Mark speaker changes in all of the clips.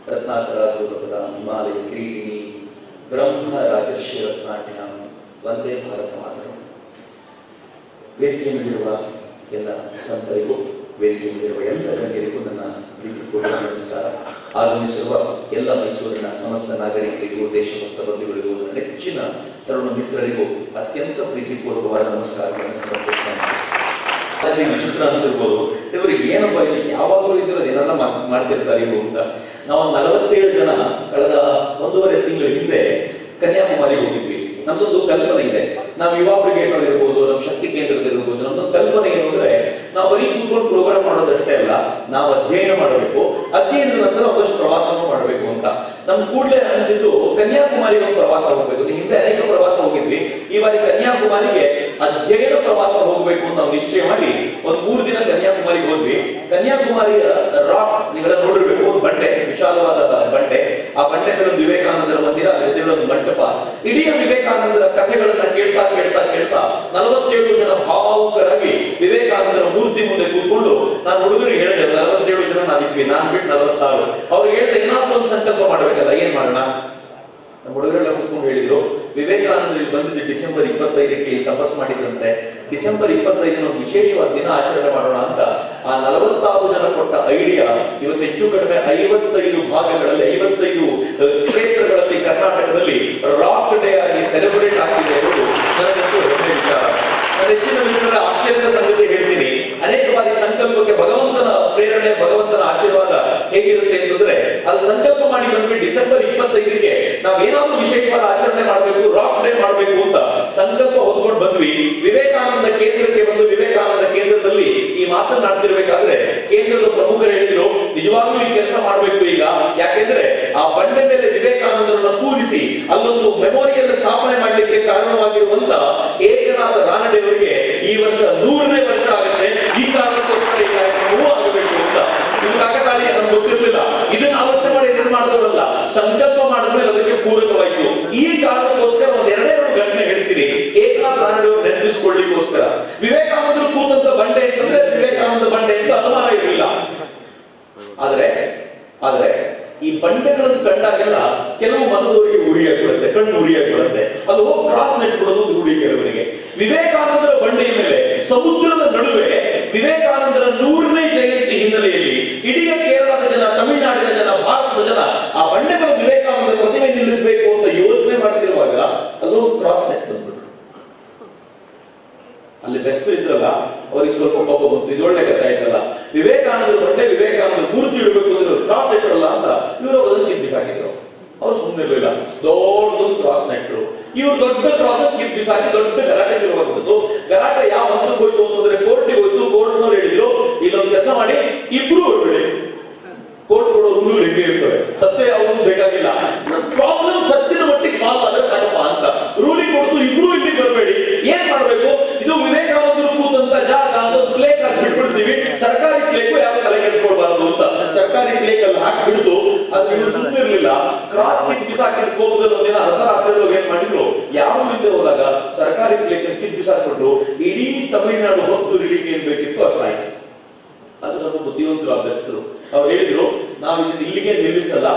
Speaker 1: ರತ್ನಾಕರಾಧ್ರುಪದ ಹಿಮಾಲಯ ಕಿರೀಟಿನಿ ಬ್ರಹ್ಮ ರಾಜರ್ಷಿ ರತ್ನಾಟ್ಯಾಂ ವಂದೇ ಭಾರತ ಮಾತರಂ. ವೇದಿಕೆ ಮೇಲಿರುವ ಎಲ್ಲ ಸಂತರಿಗೂ, ವೇದಿಕೆ ಮೇಲಿರುವ ಎಲ್ಲ ಗಣ್ಯರಿಗೂ ನನ್ನ ಪ್ರೀತಿಪೂರ್ಣ ನಮಸ್ಕಾರ. ಆಗಮಿಸಿರುವ ಎಲ್ಲ ಮೈಸೂರಿನ ಸಮಸ್ತ ನಾಗರಿಕರಿಗೂ, ದೇಶಭಕ್ತ ಬಂಧುಗಳಿಗೂ, ನನ್ನ ನೆಚ್ಚಿನ ತರುಣ ಮಿತ್ರರಿಗೂ ಅತ್ಯಂತ ಪ್ರೀತಿಪೂರ್ವಕವಾದ ನಮಸ್ಕಾರಗಳನ್ನು ಸಮರ್ಪಿಸ್ತೇನೆ. ಅಲ್ಲಿ ವಿಚಿತ್ರ ಅನ್ಸಿರ್ಬೋದು, ಇವರಿಗೆ ಏನಪ್ಪ ಇಲ್ಲಿ ಯಾವಾಗಲೂ ಇದ್ರೆ ಏನೆಲ್ಲ ಮಾಡ್ತಿರ್ತಾರೆ ಇವರು ಅಂತ. ನಾವು 47 ಜನ ಕಳೆದ 1.5 ತಿಂಗಳ ಹಿಂದೆ ಕನ್ಯಾಕುಮಾರಿಗೆ ಹೋಗಿದ್ವಿ. ನಮ್ದೊಂದು ಕಲ್ಪನೆ ಇದೆ, ನಾವು ಯುವ ಬ್ರಿಗೇಡ್ ಇರ್ಬೋದು, ನಮ್ಮ ಶಕ್ತಿ ಕೇಂದ್ರದಲ್ಲಿರ್ಬೋದು, ನಮ್ದೊಂದು ಕಲ್ಪನೆ ಏನು ಅಂದ್ರೆ, ನಾವು ಬರೀ ಕೂತ್ಕೊಂಡು ಪ್ರೋಗ್ರಾಮ್ ಮಾಡೋದಷ್ಟೇ ಅಲ್ಲ, ನಾವು ಅಧ್ಯಯನ ಮಾಡಬೇಕು, ಅಧ್ಯಯನದ ನಂತರ ಒಂದಷ್ಟು ಪ್ರವಾಸನೂ ಮಾಡಬೇಕು ಅಂತ. ನಮ್ ಕೂಡಲೇ ಅನಿಸಿದ್ದು ಕನ್ಯಾಕುಮಾರಿಗೆ ಒಂದು ಪ್ರವಾಸ ಹೋಗ್ಬೇಕು. ಹಿಂದೆ ಅನೇಕ ಪ್ರವಾಸ ಹೋಗಿದ್ವಿ, ಈ ಬಾರಿ ಕನ್ಯಾಕುಮಾರಿಗೆ ಅಧ್ಯಯನ ಪ್ರವಾಸ ಹೋಗ್ಬೇಕು ಅಂತ ನಾವು ನಿಶ್ಚಯ ಮಾಡಿ ಒಂದು 3 ದಿನ ಕನ್ಯಾಕುಮಾರಿಗೆ ಹೋದ್ವಿ. ಕನ್ಯಾಕುಮಾರಿಯ ರಾಕ್ ನೀವೆಲ್ಲ ನೋಡಿರ್ಬೇಕು, ಒಂದು ಬಂಡೆ, ವಿಶಾಲವಾದ ಬಂಡೆ. ಆ ಬಂಡೆ ಮೇಲೆ ಒಂದು ವಿವೇಕಾನಂದರ ಮಂದಿರ, ಅದ್ರ ಒಂದು ಮಂಟಪ. ಇಡೀ ವಿವೇಕಾನಂದರ ಕಥೆಗಳನ್ನ ಕೇಳ್ತಾ ಕೇಳ್ತಾ ಕೇಳ್ತಾ 47 ಜನ ಭಾವುಕರಾಗಿ ವಿವೇಕಾನಂದರ ಮೂರ್ತಿ ಮುಂದೆ ಕೂತ್ಕೊಂಡು, ನಾನು ಹುಡುಗರಿಗೆ ಹೇಳಿದೆ, 47 ಜನ ನಾವಿದ್ವಿ, ನಾನು ಬಿಟ್ಟು 46. ಅವ್ರಿಗೆ ಹೇಳಿದೆ, ಏನಾದ್ರೂ ಒಂದು ಸಂಕಲ್ಪ ಮಾಡ್ಬೇಕಲ್ಲ, ಏನ್ ಮಾಡೋಣ? ನಮ್ಮ ಹುಡುಗರೆಲ್ಲ ಕೂತ್ಕೊಂಡು ಹೇಳಿದ್ರು, ವಿವೇಕಾನಂದ ಬಂದಿದ್ದು ಡಿಸೆಂಬರ್ 25ಕ್ಕೆ ತಪಸ್ ಮಾಡಿದಂತೆ, ಡಿಸೆಂಬರ್ 25 ಒಂದು ವಿಶೇಷವಾದ ದಿನ ಆಚರಣೆ ಮಾಡೋಣ ಅಂತ. ಆ 46 ಜನ ಕೊಟ್ಟ ಐಡಿಯಾ ಇವತ್ತು ಹೆಚ್ಚು ಕಡಿಮೆ 55 ಭಾಗಗಳಲ್ಲಿ, 55 ಕ್ಷೇತ್ರಗಳಲ್ಲಿ ಕರ್ನಾಟಕದಲ್ಲಿ ರಾಕ್ ಡೇ ಆಗಿ ಸೆಲೆಬ್ರೇಟ್ ಆಗ್ತಿದೆ ಅನ್ನೋದು ನನಗಂತೂ ಹೆಮ್ಮೆ ವಿಚಾರ. ನನ್ನ ಹೆಚ್ಚಿನ ಮಿತ್ರರ ಆಶ್ಚರ್ಯದ ಸಂಗತಿ ಹೇಳ್ತೀನಿ, ಅನೇಕ ಬಾರಿ ಸಂಕಲ್ಪಕ್ಕೆ ಭಗವಂತನ ಪ್ರೇರಣೆ, ಭಗವಂತನ ಆಶೀರ್ವಾದ ಹೇಗಿರುತ್ತೆ ಅಂತಂದ್ರೆ, ಅದು ಸಂಕಲ್ಪ ಮಾಡಿ ಬಂದ್ವಿ ಡಿಸೆಂಬರ್ 25ಕ್ಕೆ ನಾವೇನಾದ್ರೂ ವಿಶೇಷವಾದ ಆಚರಣೆ ಮಾಡಬೇಕು, ರಾಕ್ ಡೇ ಮಾಡಬೇಕು ಅಂತ ಸಂಕಲ್ಪ ಹೊತ್ಕೊಂಡು ಬಂದ್ವಿ. ವಿವೇಕಾನಂದ ಕೇಂದ್ರಕ್ಕೆ ಬಂದು, ವಿವೇಕಾನಂದ ಕೇಂದ್ರದಲ್ಲಿ ಈ ಮಾತನಾಡ್ತಿರ್ಬೇಕಾದ್ರೆ ಕೇಂದ್ರದ ಪ್ರಮುಖರು ಹೇಳಿದ್ರು, ನಿಜವಾಗ್ಲೂ ಈ ಕೆಲಸ ಮಾಡಬೇಕು ಈಗ. ಯಾಕೆಂದ್ರೆ ಆ ಬಂಡೆ ಮೇಲೆ ವಿವೇಕಾನಂದರನ್ನ ಕೂರಿಸಿ ಅಲ್ಲೊಂದು ಮೆಮೋರಿಯಲ್ ಸ್ಥಾಪನೆ ಮಾಡಲಿಕ್ಕೆ ಕಾರಣವಾಗಿರುವಂತ ಏಕನಾಥ ರಾನಡೆ ಅವರಿಗೆ ಈ ವರ್ಷ 100ನೇ ವರ್ಷ ಆಗುತ್ತೆ. ಈ ಕಾರಣಕ್ಕೋಸ್ಕರ ಈ ಕಾರ್ಯಕ್ರಮವೂ ಆಗಬೇಕು ಅಂತ. ಇದು ಕಾಕತಾಳಿ, ನಮ್ಗೆ ಗೊತ್ತಿರಲಿಲ್ಲ. ಇದನ್ನ ಆಲೋಚನೆ ಮಾಡಿ ಎದುರು ಮಾಡಿದವರಲ್ಲ, ಸಂಕಲ್ಪ ಮಾಡಿದ್ಮೇಲೆ ಅದಕ್ಕೆ ಪೂರಕವಾಯಿತು. ಈ ಕಾರಣಕ್ಕೋಸ್ಕರ ಒಂದ್ 2 ಘಟನೆ ಹೇಳ್ತೀನಿ, ಏಕನಾಥ ರಾನಡೆ ಅವರು ನೆನಪಿಸಿಕೊಳ್ಳಿಕ್ಕೋಸ್ಕರ. ವಿವೇಕಾನಂದರು ಕೂತಂತ ಬಂಡೆ ಅಂತಂದ್ರೆ ವಿವೇಕಾನಂದ ಬಂಡೆ ಅಂತ ಅನುಮಾನ ಇರಲಿಲ್ಲ. ಆದ್ರೆ ಈ ಬಂಡೆಗಳನ್ನು ಕಂಡಾಗೆಲ್ಲ ಕೆಲವು ಮತದವರಿಗೆ ಉರಿಯಾಗ್ಬಿಡುತ್ತೆ, ಕಣ್ಣು ಉರಿಯಾಗ್ಬಿಡುತ್ತೆ. ಅದು ಹೋಗಿ ಕ್ರಾಸ್ ನೆಟ್ಬಿಡೋದು ರೂಢಿ ಕೆಲವರಿಗೆ. ವಿವೇಕಾನಂದರ ಬಂಡೆಯ ಮೇಲೆ ಸಮುದ್ರದ ನಡುವೆ ವಿವೇಕಾನಂದರ 100ನೇ ಜಯಂತಿ ಹಿನ್ನೆಲೆಯಲ್ಲಿ ಇಡೀ ಕೇರಳದ ಜನ, ತಮಿಳುನಾಡಿನ ಜನ, ಭಾರತದ ಜನ ಆ ಬಂಡೆ ಮೇಲೆ ವಿವೇಕಾನಂದ ಪ್ರತಿಮೆ ನಿಲ್ಲಿಸಬೇಕು ಅಂತ ಯೋಚನೆ ಮಾಡ್ತಿರುವಾಗ ಅದು ಕ್ರಾಸ್ ನೆಟ್ ಬಂದ್ಬಿಟ್ರು. ಅಲ್ಲಿ ಬೆಸ್ಟ್ ಇದ್ರಲ್ಲ, ಅವ್ರಿಗೆ ಸ್ವಲ್ಪ ಕೋಪ ಬಂತು, ಇದೊಳ್ಳೆ ಕಥೆ ಆಯ್ತಲ್ಲ, ವಿವೇಕಾನಂದ ಬಂಡೆ, ವಿವೇಕಾನಂದ ಮೂರ್ತಿ ಇಡಬೇಕು ಅಂದ್ರೆ ಕ್ರಾಸ್ ಇಟ್ಟರಲ್ಲ ಅಂತ ಇವರು ಅದನ್ನು ಕಿತ್ಬಿಸಾಕಿದ್ರು. ಅವ್ರು ಸುಮ್ಮನಿರ್ಲಿಲ್ಲ, ದೊಡ್ಡದೊಂದು ಕ್ರಾಸ್ ನೆಟ್ರು. ಇವ್ರು ದೊಡ್ಡ ಕ್ರಾಸ್ ಕಿತ್ಬಿಸಾಕಿ ದೊಡ್ಡ ಗಲಾಟೆ ಶುರುವಾಗ್ಬಿಟ್ಟು, ಗಲಾಟೆ ಯಾವ ಹಂತಕ್ಕೆ ಹೋಯ್ತು ಅಂತಂದ್ರೆ ಕೋರ್ಟಿಗೆ ಹೋಯ್ತು. ಕೋರ್ಟ್ನವ್ರು ಹೇಳಿದ್ರು, ಇಲ್ಲೊಂದು ಕೆಲಸ ಮಾಡಿ, ಇಬ್ರು ಹೊರಬಿಡಿ. ಕೋರ್ಟ್ ಕೊಡೋ ರೂಲ್ಗಳು ಹಿಂಗೆ ಇರ್ತವೆ, ಸತ್ಯ ಯಾವುದು ಬೇಕಾಗಿಲ್ಲ, ಪ್ರಾಬ್ಲಮ್ ಸತ್ಯದ ಮಟ್ಟಿಗೆ ಸಾಲ್ವ್ ಆದ್ರೆ ಸಾಕಪ್ಪ ಅಂತ ರೂಲಿಂಗ್ ಕೊಡ್ತು. ಇಬ್ರು ಇಲ್ಲಿ ಬರಬೇಡಿ, ಏನ್ ಮಾಡ್ಬೇಕು, ಇದು ವಿವೇಕಾನಂದರು ಕೂತಂತ ಜಾಗ ಅಂತ ಪ್ಲೇ ಕಾರ್ಡ್ ಬಿಟ್ಬಿಡ್ತೀವಿ, ಸರ್ಕಾರಿ ಪ್ಲೇಕು ಯಾರು ತಲೆ ಕೆಡಿಸ್ಕೊಳ್ಬಾರದು ಅಂತ ಸರ್ಕಾರಿ ಪ್ಲೇಕ್ ಅಲ್ಲಿ ಹಾಕ್ಬಿಡ್ತು. ಆದ್ರೆ ಇವ್ರು ಸುಮ್ಮನಿರ್ಲಿಲ್ಲ, ಕ್ರಾಸ್ ಕಿತ್ಬಿಸಾಕಿದ ಕೋಪದಲ್ಲಿ ಒಂದಿನ ಅರ್ಧರಾತ್ರಿ ಏನ್ ಮಾಡಿದ್ರು, ಯಾರು ಹಿಂದೆ ಹೋದಾಗ ಸರ್ಕಾರಿ ಪ್ಲೇಕ್ ಕಿತ್ಬಿಸಾಕ್ಬಿಟ್ರು. ಇಡೀ ತಮಿಳುನಾಡು ಹೊತ್ತು ರೀಡಿಗೆ ಏನ್ ಬೇಕಿತ್ತು ಅರ್ಥ ಆಯ್ತು. ಅದು ಸ್ವಲ್ಪ ಬುದ್ಧಿವಂತರು ಅಭ್ಯಸ್ತರು. ಅವ್ರು ಹೇಳಿದ್ರು, ನಾವು ಇದನ್ನ ಇಲ್ಲಿಗೆ ನಿಲ್ಲಿಸಲ್ಲ,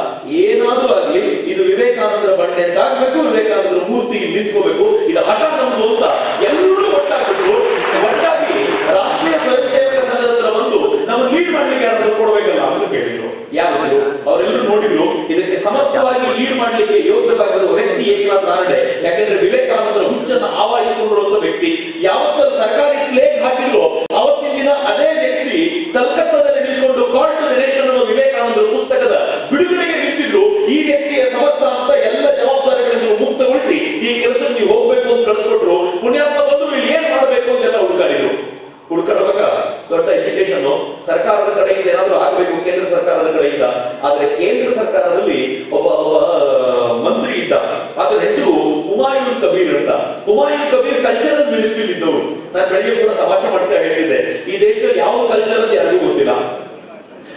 Speaker 1: ಏನಾದ್ರೂ ಆಗ್ಲಿ ಇದು ವಿವೇಕಾನಂದರ ಬಂಡೆ ಅಂತ ಆಗ್ಬೇಕು, ವಿವೇಕಾನಂದರ ಮೂರ್ತಿ ನಿಂತ್ಕೋಬೇಕು, ಇದು ಹಠ ನಮ್ದು ಅಂತ ಎಲ್ಲರೂ ಒಟ್ಟಾಗಿದ್ರು. ಒಟ್ಟಾಗಿ ರಾಷ್ಟ್ರೀಯ ಸ್ವಯಂ ಸೇವಕ ಸಂಘದ ಹತ್ರ ಬಂದು ನಮ್ಮ ಲೀಡ್ ಮಾಡ್ಲಿಕ್ಕೆ ಯಾರಾದ್ರೂ ಕೊಡ್ಬೇಕಲ್ಲ ಅಂತ ಕೇಳಿದ್ರು. ಯಾರು ಅವರೆಲ್ಲರೂ ನೋಡಿದ್ರು, ಇದಕ್ಕೆ ಸಮರ್ಥವಾಗಿ ಲೀಡ್ ಮಾಡ್ಲಿಕ್ಕೆ ಯೋಗ್ಯವಾಗಿರುವ ವ್ಯಕ್ತಿ ಏಕನಾಥ ರಾನಡೆ. ಯಾಕಂದ್ರೆ ವಿವೇಕಾನಂದರ ಹುಚ್ಚನ್ನು ಆವಾಹಿಸಿಕೊಂಡಿರುವಂತ ವ್ಯಕ್ತಿ. ಯಾವತ್ತೂ ಸರ್ಕಾರಿ ಪ್ಲೇಕ್ ಹಾಕಿದ್ರು ಅವತ್ತಿನ ದಿನ ಅದೇ ವ್ಯಕ್ತಿ ಕಲ್ಕತ್ತಾದಲ್ಲಿ ನಿಂತ್ಕೊಂಡು ಕಾಲ್ ಟು ದಿ ನೇಷನ್ ಅನ್ನೋ ವಿವೇಕಾನಂದರ ಪುಸ್ತಕದ ಬಿಡುಗಡೆಗೆ ನಿಂತಿದ್ರು. ಈ ವ್ಯಕ್ತಿಯ ಸಮರ್ಥ ಅಂತ ಎಲ್ಲ ಜವಾಬ್ದಾರಿಗಳನ್ನು ಮುಕ್ತಗೊಳಿಸಿ ಈ ಕೆಲಸಕ್ಕೆ ನೀವು ಹೋಗ್ಬೇಕು ಅಂತ ಕಳಿಸ್ಕೊಟ್ರು. ಪುಣ್ಯಾತ್ಮ ಬಂದ್ರು, ಇಲ್ಲಿ ಏನ್ ಮಾಡ್ಬೇಕು ಅಂತೆಲ್ಲ ಹುಡುಕಾಡಿದ್ರು. ಹುಡುಕಾಡುವಾಗ ದೊಡ್ಡ ಎಜುಕೇಶನ್ ಸರ್ಕಾರದ ಕಡೆಯಿಂದ ಏನಾದ್ರೂ ಆಗ್ಬೇಕು, ಕೇಂದ್ರ ಸರ್ಕಾರದ ಕಡೆಯಿಂದ. ಆದ್ರೆ ಕೇಂದ್ರ ಸರ್ಕಾರದಲ್ಲಿ ಒಬ್ಬ ಮಂತ್ರಿ ಇದ್ದ, ಅದರ ಹೆಸರು ಹುಮಾಯೂನ್ ಕಬೀರ್ ಅಂತ. ಹುಮಾಯೂನ್ ಕಬೀರ್ ಕಲ್ಚರಲ್ ಮಿನಿಸ್ಟ್ರಿ ಇದ್ದವರು. ನಾನು ಬೆಳಿಗ್ಗೆ ಕೂಡ ತಮಾಷೆ ಮಾಡ್ತಾ ಹೇಳಿದ್ದೆ, ಈ ದೇಶದಲ್ಲಿ ಯಾವ ಕಲ್ಚರ್ ಅಂತ ಯಾರಿಗೂ ಗೊತ್ತಿಲ್ಲ.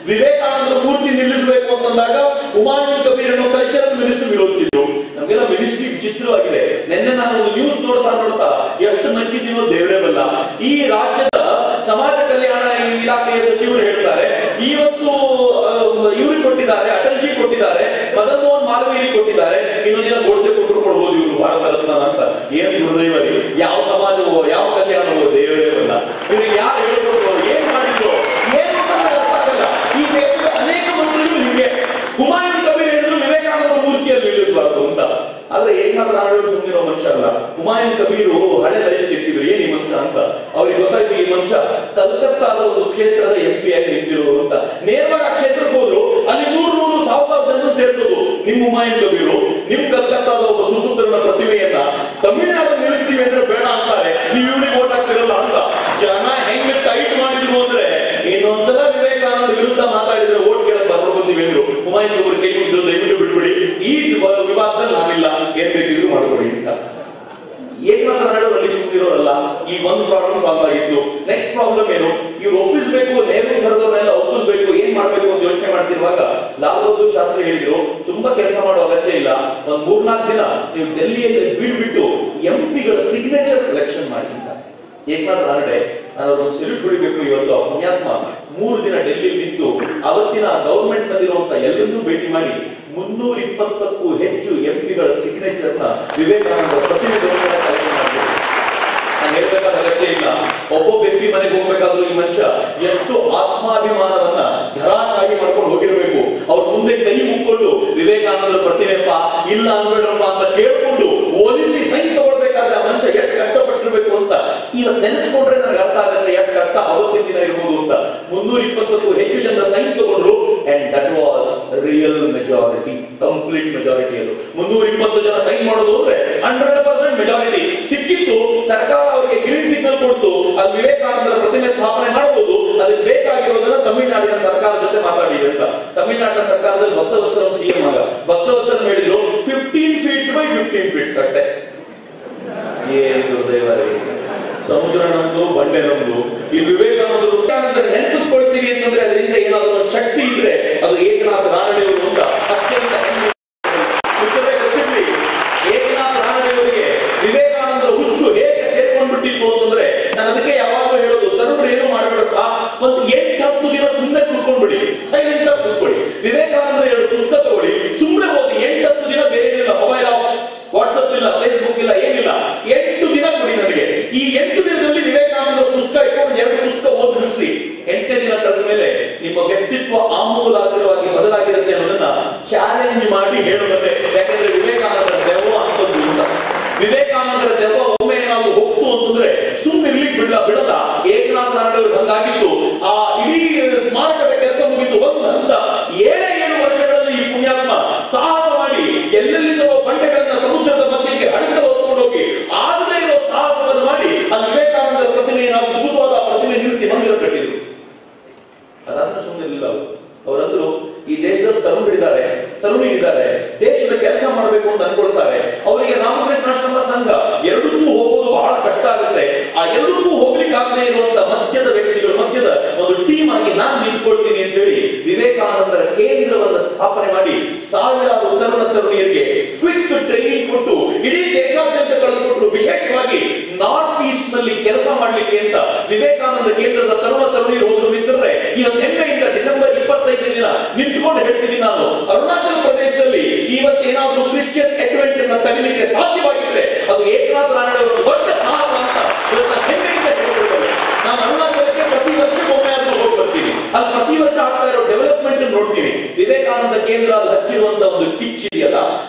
Speaker 1: ವಿವೇಕಾನಂದ ಮೂರ್ತಿ ನಿಲ್ಲಿಸಬೇಕು ಅಂತಂದಾಗ ಹುಮಾಯೂನ್ ಕಬೀರ್ ಅನ್ನೋ ಕಲ್ಚರಲ್ ಮಿನಿಸ್ಟರ್ ವಿರೋಧಿಸಿದ್ರು. ನಮ್ಗೆಲ್ಲ ಮಿನಿಸ್ಟ್ರಿ ವಿಚಿತ್ರವಾಗಿದೆ. ನಿನ್ನೆ ನಾನು ಒಂದು ನ್ಯೂಸ್ ನೋಡ್ತಾ ಎಷ್ಟು ನಕ್ಕಿದ್ದೀನೋ ದೇವರೇ ಬಲ್ಲ. ಈ ರಾಜ್ಯದ ಸಮಾಜ ಕಲ್ಯಾಣ ಇಲಾಖೆಯ ಸಚಿವರು ಹೇಳ್ತಾರೆ, ಇವತ್ತು ಇವ್ರಿಗೆ ಕೊಟ್ಟಿದ್ದಾರೆ, ಅಟಲ್ಜಿ ಕೊಟ್ಟಿದ್ದಾರೆ, ಮದನ್ ಮೋಹನ್ ಮಾಲವೀಯ ಕೊಟ್ಟಿದ್ದಾರೆ, ಇನ್ನೊಂದು ದಿನ ಗೋಡ್ಸೆ ಕೊಟ್ಟರು ಕೊಡ್ಬೋದು ಇವರು ಭಾರತ ರತ್ನ ಅಂತ. ಏನ್ ದುರ್ದೈವರಿ, ಯಾವ ಸಮಾಜವೋ ಯಾವ ಕಲ್ಯಾಣವೋ ದೇವರೇ ಅಲ್ಲ. ಇವ್ರಿಗೆ ಯಾರು ಹೇಳ್ಕೊಟ್ರು, ಏನ್ ಮಾಡಿದ್ರು, ಏನು ಅರ್ಥ ಆಗಲ್ಲ. ಈ ದೇಶದ ಅನೇಕ ಮಂತ್ರಿಗಳು ನಿಮಗೆ ಹುಮಾಯೂನ್ ಕಬೀರ್ ಹೇಳಿದ್ರು ವಿವೇಕಾನಂದ ಮೂರ್ತಿಯಲ್ಲಿ ನಿಲ್ಲಿಸಬಾರದು ಅಂತ. ಆದ್ರೆ ಏಕನಾಥ ನಾರಾಯಣ ಸುಮ್ಮನಿರೋ ಮನುಷ್ಯ ಅಲ್ಲ. ಹುಮಾಯೂನ್ ಕಬೀರು ಹಳೆ ಲೈಫ್ ಕೆತ್ತಿದ್ರು, ಏನ್ ಈ ಮನುಷ್ಯ ಅಂತ. ಅವ್ರಿಗೆ ಗೊತ್ತಾಯ್ತು ಈ ಮನುಷ್ಯ ಕಲ್ಕತ್ತಾದ ಒಂದು ಕ್ಷೇತ್ರದ MP ಆಗಿ ನಿಂತಿರೋರು ಅಂತ. ನೇರವಾಗಿ ಆ ಕ್ಷೇತ್ರಕ್ಕೆ ಹೋದ್ರು, ಅಲ್ಲಿ 100,000 ಜನ ಸೇರಿಸೋದು. ನಿಮ್ ಹುಮಾಯೂನ್ ಕಬೀರು ನಿಮ್ ಕಲ್ಕತ್ತಾದ ಒಬ್ಬ ಸುಸೂತ್ರನ ಪ್ರತಿಮೆಯನ್ನ ತಮಿಳುನಾಡು ನಿಲ್ಲಿಸ್ತೀವಿ ಅಂದ್ರೆ ಬೇಡ ಅಂತಾರೆ, ನೀವು ಇವ್ರಿಗೆ ಓಟ್ ಹಾಕ್ತಿರಲ್ಲ ಅಂತ. ಜನ ಹೆಂಗ್ ಟೈಟ್ ಮಾಡಿದ್ರು ಅಂದ್ರೆ ಇನ್ನೊಂದ್ಸಲ ವಿವೇಕಾನಂದ ವಿರುದ್ಧ ಮಾತಾಡಿದ್ರೆ ಓಟ್ ಕೇಳಕ್ ಬರ್ಕೊತೀವಿ ಅಂದ್ರು. ಹುಮಾಯೂನ್ ಕಬೀರ್ ಕೈ ಮುಗಿದ್ರು, ದಯವಿಟ್ಟು ಬಿಟ್ಬಿಡಿ, ಈ ವಿವಾದದಲ್ಲಿ ನಾನಿಲ್ಲ, ಏನ್ ಬೇಕಿದ್ರು ಮಾಡ್ಕೊಡಿ ಅಂತ. ಏಕನಾಥ ನಾಯ್ಡು ಅಲ್ಲಿ ಸುತ್ತಿರೋರಲ್ಲ. ಈ ಒಂದು ಪ್ರಾಬ್ಲಮ್ ಸಾಲ್ವ್ ಆಗಿತ್ತು. ನೆಕ್ಸ್ಟ್ ಪ್ರಾಬ್ಲಮ್ ಏನು, ಇವ್ರು ಒಪ್ಪಿಸ್ಬೇಕು, ನೆಹರು ಥರದವ್ರನ್ನೆಲ್ಲ ಒಪ್ಪಿಸ್ಬೇಕು, ಏನ್ ಮಾಡ್ಬೇಕು ಅಂತ ಯೋಚನೆ ಮಾಡ್ತಿರುವಾಗ ಲಾಲ್ ಬಹದ್ದೂರ್ ಶಾಸ್ತ್ರಿ ಹೇಳಿದ್ರು, ತುಂಬಾ ಕೆಲಸ ಮಾಡೋ ಅಗತ್ಯ ಇಲ್ಲ, ಒಂದ್ 3-4 ದಿನ ನೀವು ಡೆಲ್ಲಿಯಲ್ಲಿ ಬಿಡ್ಬಿಟ್ಟು MP ಗಳ ಸಿಗ್ನೇಚರ್ ಕಲೆಕ್ಷನ್ ಮಾಡಿ ಅಂತ. ಏಕನಾಥ ನಾಯ್ಡೆ ನಾನು ಅವ್ರೊಂದು ಸೆಲ್ಯೂಟ್ ಹೊಡಿಬೇಕು. ಇವತ್ತು ಪುಣ್ಯಾತ್ಮ 3 ದಿನ ಡೆಲ್ಲಿಯಲ್ಲಿ ನಿಂತು ಅವತ್ತಿನ ಗವರ್ಮೆಂಟ್ ನಲ್ಲಿರುವಂತ ಎಲ್ಲರನ್ನೂ ಭೇಟಿ ಮಾಡಿ 320ಕ್ಕೂ ಹೆಚ್ಚು MP ಗಳ ಸಿಗ್ನೇಚರ್ ನ ವಿವೇಕಾನಂದ ಪ್ರತಿನಿಧಿಗಳ ಕಲೆಕ್ಟ್ ಮಾಡಿದ್ರು. ನಾನು ಹೇಳ್ಬೇಕಾದ ಅಗತ್ಯ ಇಲ್ಲ. ಒಬ್ಬೊಬ್ಬ MP ಮನೆಗೆ ಹೋಗ್ಬೇಕಾದ್ರೂ ಈ ಮನುಷ್ಯ ಎಷ್ಟು ಆತ್ಮಾಭಿಮಾನವನ್ನ ಧರಾಶಾಹಿ ಮಾಡ್ಕೊಂಡು ಹೋಗಿರ್ಬೇಕು. ಅವ್ರ ಮುಂದೆ ಕೈ ಮುಕ್ಕೊಂಡು ವಿವೇಕಾನಂದರ ಪ್ರತಿಮೆಪ್ಪ ಇಲ್ಲ ಅನ್ಬೇಡ್ರಪ್ಪ ಅಂತ ಕೇಳ್ಕೊಂಡು ಒಲಿಸಿ ಸೈನ್ ತಗೊಳ್ಬೇಕಾದ್ರೆ ಆ ಮನುಷ್ಯ ಎಷ್ಟು ಕಷ್ಟಪಟ್ಟಿರ್ಬೇಕು ಅಂತ ಇವತ್ತು ನೆನೆಸ್ಕೊಂಡ್ರೆ ನನಗೆ ಅರ್ಥ ಆಗುತ್ತೆ ಎಷ್ಟು ಕಷ್ಟ ಅವತ್ತಿನ ದಿನ ಇರ್ಬೋದು ಅಂತ. 320ಕ್ಕೂ ಹೆಚ್ಚು ಜನ ಸೈನ್ ತಗೊಂಡ್ರು. And that was real majority, complete majority. ಅದು 320 ಜನ ಸೈನ್ ಮಾಡೋದು ಅಂದ್ರೆ 100% ಮೆಜಾರಿಟಿ ಸಿಕ್ಕಿತ್ತು. ಸರ್ಕಾರ ಅವರಿಗೆ ಗ್ರೀನ್ ಸಿಗ್ನಲ್ ಕೊಡ್ತು, ಅಲ್ಲಿ ವಿವೇಕಾನಂದರ ಪ್ರತಿಮೆ ಸ್ಥಾಪನೆ ಮಾಡಬಹುದು. ಅದಕ್ಕೆ ಬೇಕಾಗಿರೋದನ್ನ ತಮಿಳುನಾಡಿನ ಸರ್ಕಾರ ಜೊತೆ ಮಾತಾಡಿದೆ ಅಂತ. ತಮಿಳುನಾಡಿನ ಸರ್ಕಾರದಲ್ಲಿ ಭಕ್ತವತ್ಸಲ CM ಆಗ ಭಕ್ತವತ್ಸಲ ಹೇಳಿದ್ರು 15 feet by 15 feet ಕಟ್ಟೆ. ಏನು ದೇವರೇ, ಸಮುದ್ರ ನಮ್ದು, ಬಂಡೆ ನಮ್ದು. ಈ ವಿವೇಕಾನಂದರು ನೆನಪಿಸ್ಕೊಳ್ತೀವಿ ಅಂತಂದ್ರೆ ಅದರಿಂದ ಏನಾದ್ರು ಒಂದು ಶಕ್ತಿ ಇದ್ರೆ ಅದು ಏಕನಾಥ ರಾನಡೆಯವರು ಅಂತ ಅತ್ಯಂತ ಗೊತ್ತಿರ್ಲಿ. ಏಕನಾಥ ರಾನಡೆಯವರಿಗೆ ವಿವೇಕಾನಂದರ ಹುಚ್ಚು ಹೇಗೆ ಸೇರ್ಕೊಂಡ್ಬಿಟ್ಟಿತ್ತು ಅಂತಂದ್ರೆ ನಾನು ಅದಕ್ಕೆ ಯಾವಾಗಲೂ ಹೇಳೋದು, ತರುಣರು ಏನು ಮಾಡ್ಬಿಡಪ್ಪ, ಒಂದು 8-10 ದಿನ ಸುಮ್ಮನೆ ಕೂತ್ಕೊಂಡ್ಬಿಡಿ, ಸೈಲೆಂಟ್ ಆಗಿ ಕೂತ್ಕೊಳ್ಳಿ. ವಿವೇಕಾನಂದರ 2 ಪುಸ್ತಕ ತಗೊಳ್ಳಿ, ಸುಮ್ಮನೆ ಓದಿ. 8-10 ದಿನ ಬೇರೆ ಏನಿಲ್ಲ, ಮೊಬೈಲ್ ಆಫ್, ವಾಟ್ಸ್ಆಪ್ ಇಲ್ಲ, ಫೇಸ್ಬುಕ್ ಇಲ್ಲ, ಏನಿಲ್ಲ. 8 ದಿನ ಕೊಡಿ ನನಗೆ. ಈ 8 ದಿನದಲ್ಲಿ ವಿವೇಕಾನಂದರ ಪುಸ್ತಕ ಇಟ್ಕೊಂಡು 2 ಪುಸ್ತಕ ಓದಿ ಮುಗಿಸಿ. 8ನೇ ದಿನ ಕಳೆದ ಮೇಲೆ ನಿಮ್ಮ ವ್ಯಕ್ತಿತ್ವ ಆಮೂಲಾಗ್ರವಾಗಿ ಬದಲಾಗಿರುತ್ತೆ ಅನ್ನೋದನ್ನ ಚಾಲೆಂಜ್ ಮಾಡಿ ಹೇಳುತ್ತೆ. ಯಾಕಂದ್ರೆ ವಿವೇಕಾನಂದರ ದೆವ್ವ ಅಂತದ್ದು ಇಲ್ಲ. ವಿವೇಕಾನಂದರ ದೆವ್ವ ಒಮ್ಮೆ ಏನಾದ್ರು ಹೋಗ್ತು ಅಂತಂದ್ರೆ ಸುಮ್ಮನಿರ್ಲಿಕ್ಕೆ ಬಿಡಲ್ಲ. ಏಕನಾಥ ನಾಯ್ಡು ಹಂಗಾಗಿತ್ತು. ಆ ಇಡೀ ಸ್ಮಾರಕದ ಕೆಲಸ ಮುಗಿತು. ಒಂದ 7 ವರ್ಷಗಳಲ್ಲಿ ಈ ಪುಣ್ಯಾತ್ಮ ಸಾಹಸ ಮಾಡಿ ಎಲ್ಲೆಲ್ಲಿಂದ ಬಂಡೆಗಳನ್ನ ಸಮುದ್ರದ ಮಧ್ಯಕ್ಕೆ ಹಡಗದ ಹೊತ್ಕೊಂಡು ಹೋಗಿ ಆಗಲೇ ಇರೋ ಸಾಹಸವನ್ನು ಮಾಡಿ ಅಲ್ಲಿ ವಿವೇಕಾನಂದರ ಪ್ರತಿಮೆಯನ್ನು ಅದ್ಭುತವಾದ ಪ್ರತಿಮೆ ನಿಲ್ಲಿಸಿ ಮಂದಿರ ಕಟ್ಟಿದ್ರು. ಅದಾದ್ರೂ ಸುಮ್ಮನಿರಲಿಲ್ಲ ಅವರು. ಅವರಂದ್ರು ಈ ದೇಶದಲ್ಲಿ ತರುಣಿರಿದ್ದಾರೆ, ದೇಶದ ಕೆಲಸ ಮಾಡಬೇಕು ಅಂತ ಅನ್ಕೊಳ್ತಾರೆ. ಅವರಿಗೆ ರಾಮಕೃಷ್ಣಾಶ್ರಮ ಸಂಘ ಎರಡಕ್ಕೂ ಹೋಗೋದು ಬಹಳ ಕಷ್ಟ ಆಗುತ್ತೆ. ಆ ಎರಡಕ್ಕೂ ಹೋಗ್ಲಿಕ್ಕಾಗದೇ ಇರುವಂತ ಮಧ್ಯದ ವ್ಯಕ್ತಿಗಳು, ಮಧ್ಯದ ಒಂದು ಟೀಮ್ ಆಗಿ ನಾನು ನಿಂತ್ಕೊಳ್ತೀನಿ ಅಂತ ಹೇಳಿ ವಿವೇಕಾನಂದರ ಕೇಂದ್ರವನ್ನ ಸ್ಥಾಪನೆ ಮಾಡಿ ಸಾವಿರಾರು ತರುಣಿಯರಿಗೆ ಕ್ವಿಕ್ ಟ್ರೈನಿಂಗ್ ಕೊಟ್ಟು ಇಡೀ ದೇಶಾದ್ಯಂತ ಕಳಿಸ್ಕೊಟ್ರು. ವಿಶೇಷವಾಗಿ ನಾರ್ತ್ ಈಸ್ಟ್ ನಲ್ಲಿ ಕೆಲಸ ಮಾಡ್ಲಿಕ್ಕೆ ಅಂತ ವಿವೇಕಾನಂದ ಕೇಂದ್ರದ ತರುಣಿಯರು ಹೋದ್ರು. ಮಿತ್ರರೇ, ಇವತ್ತು ಹೆಮ್ಮೆಯಿಂದ ಡಿಸೆಂಬರ್ 25ನೇ ದಿನ ನಿಂತ್ಕೊಂಡು ಹೇಳ್ತೀನಿ ನಾನು, ಅರುಣಾಚಲ ಪ್ರದೇಶದಲ್ಲಿ ಇವತ್ತೇನಾದ್ರೂ ಕ್ರಿಶ್ಚಿಯನ್ ಅಡ್ವೆಂಟ್ ಅನ್ನ ತಗಲಿಕ್ಕೆ ಸಾಧ್ಯವಾಗಿದ್ರೆ ಅದು ಏಕನಾಥ ನಾರಾಯಣ ದೊಡ್ಡ ಸಾಹಸ ಅಂತ ಇವತ್ತು ಹೆಮ್ಮೆಯಿಂದ ಹೇಳ್ಕೊಳ್ತಾರೆ. ನಾನು ಅರುಣಾಚಲಕ್ಕೆ ಪ್ರತಿ ವರ್ಷಕ್ಕೊಮ್ಮೆ ಆದ್ರೂ ಹೋಗಿ ಬರ್ತೀನಿ. ಅಲ್ಲಿ ಪ್ರತಿ ವರ್ಷ ಆಗ್ತಾ ಇರೋ ಡೆವಲಪ್ಮೆಂಟ್ ನೋಡ್ತೀನಿ. ವಿವೇಕಾನಂದ ಕೇಂದ್ರ ಅಲ್ಲಿ ಹಚ್ಚಿರುವಂತ ಒಂದು ಪಿಚ್ ಇದೆಯಲ್ಲ,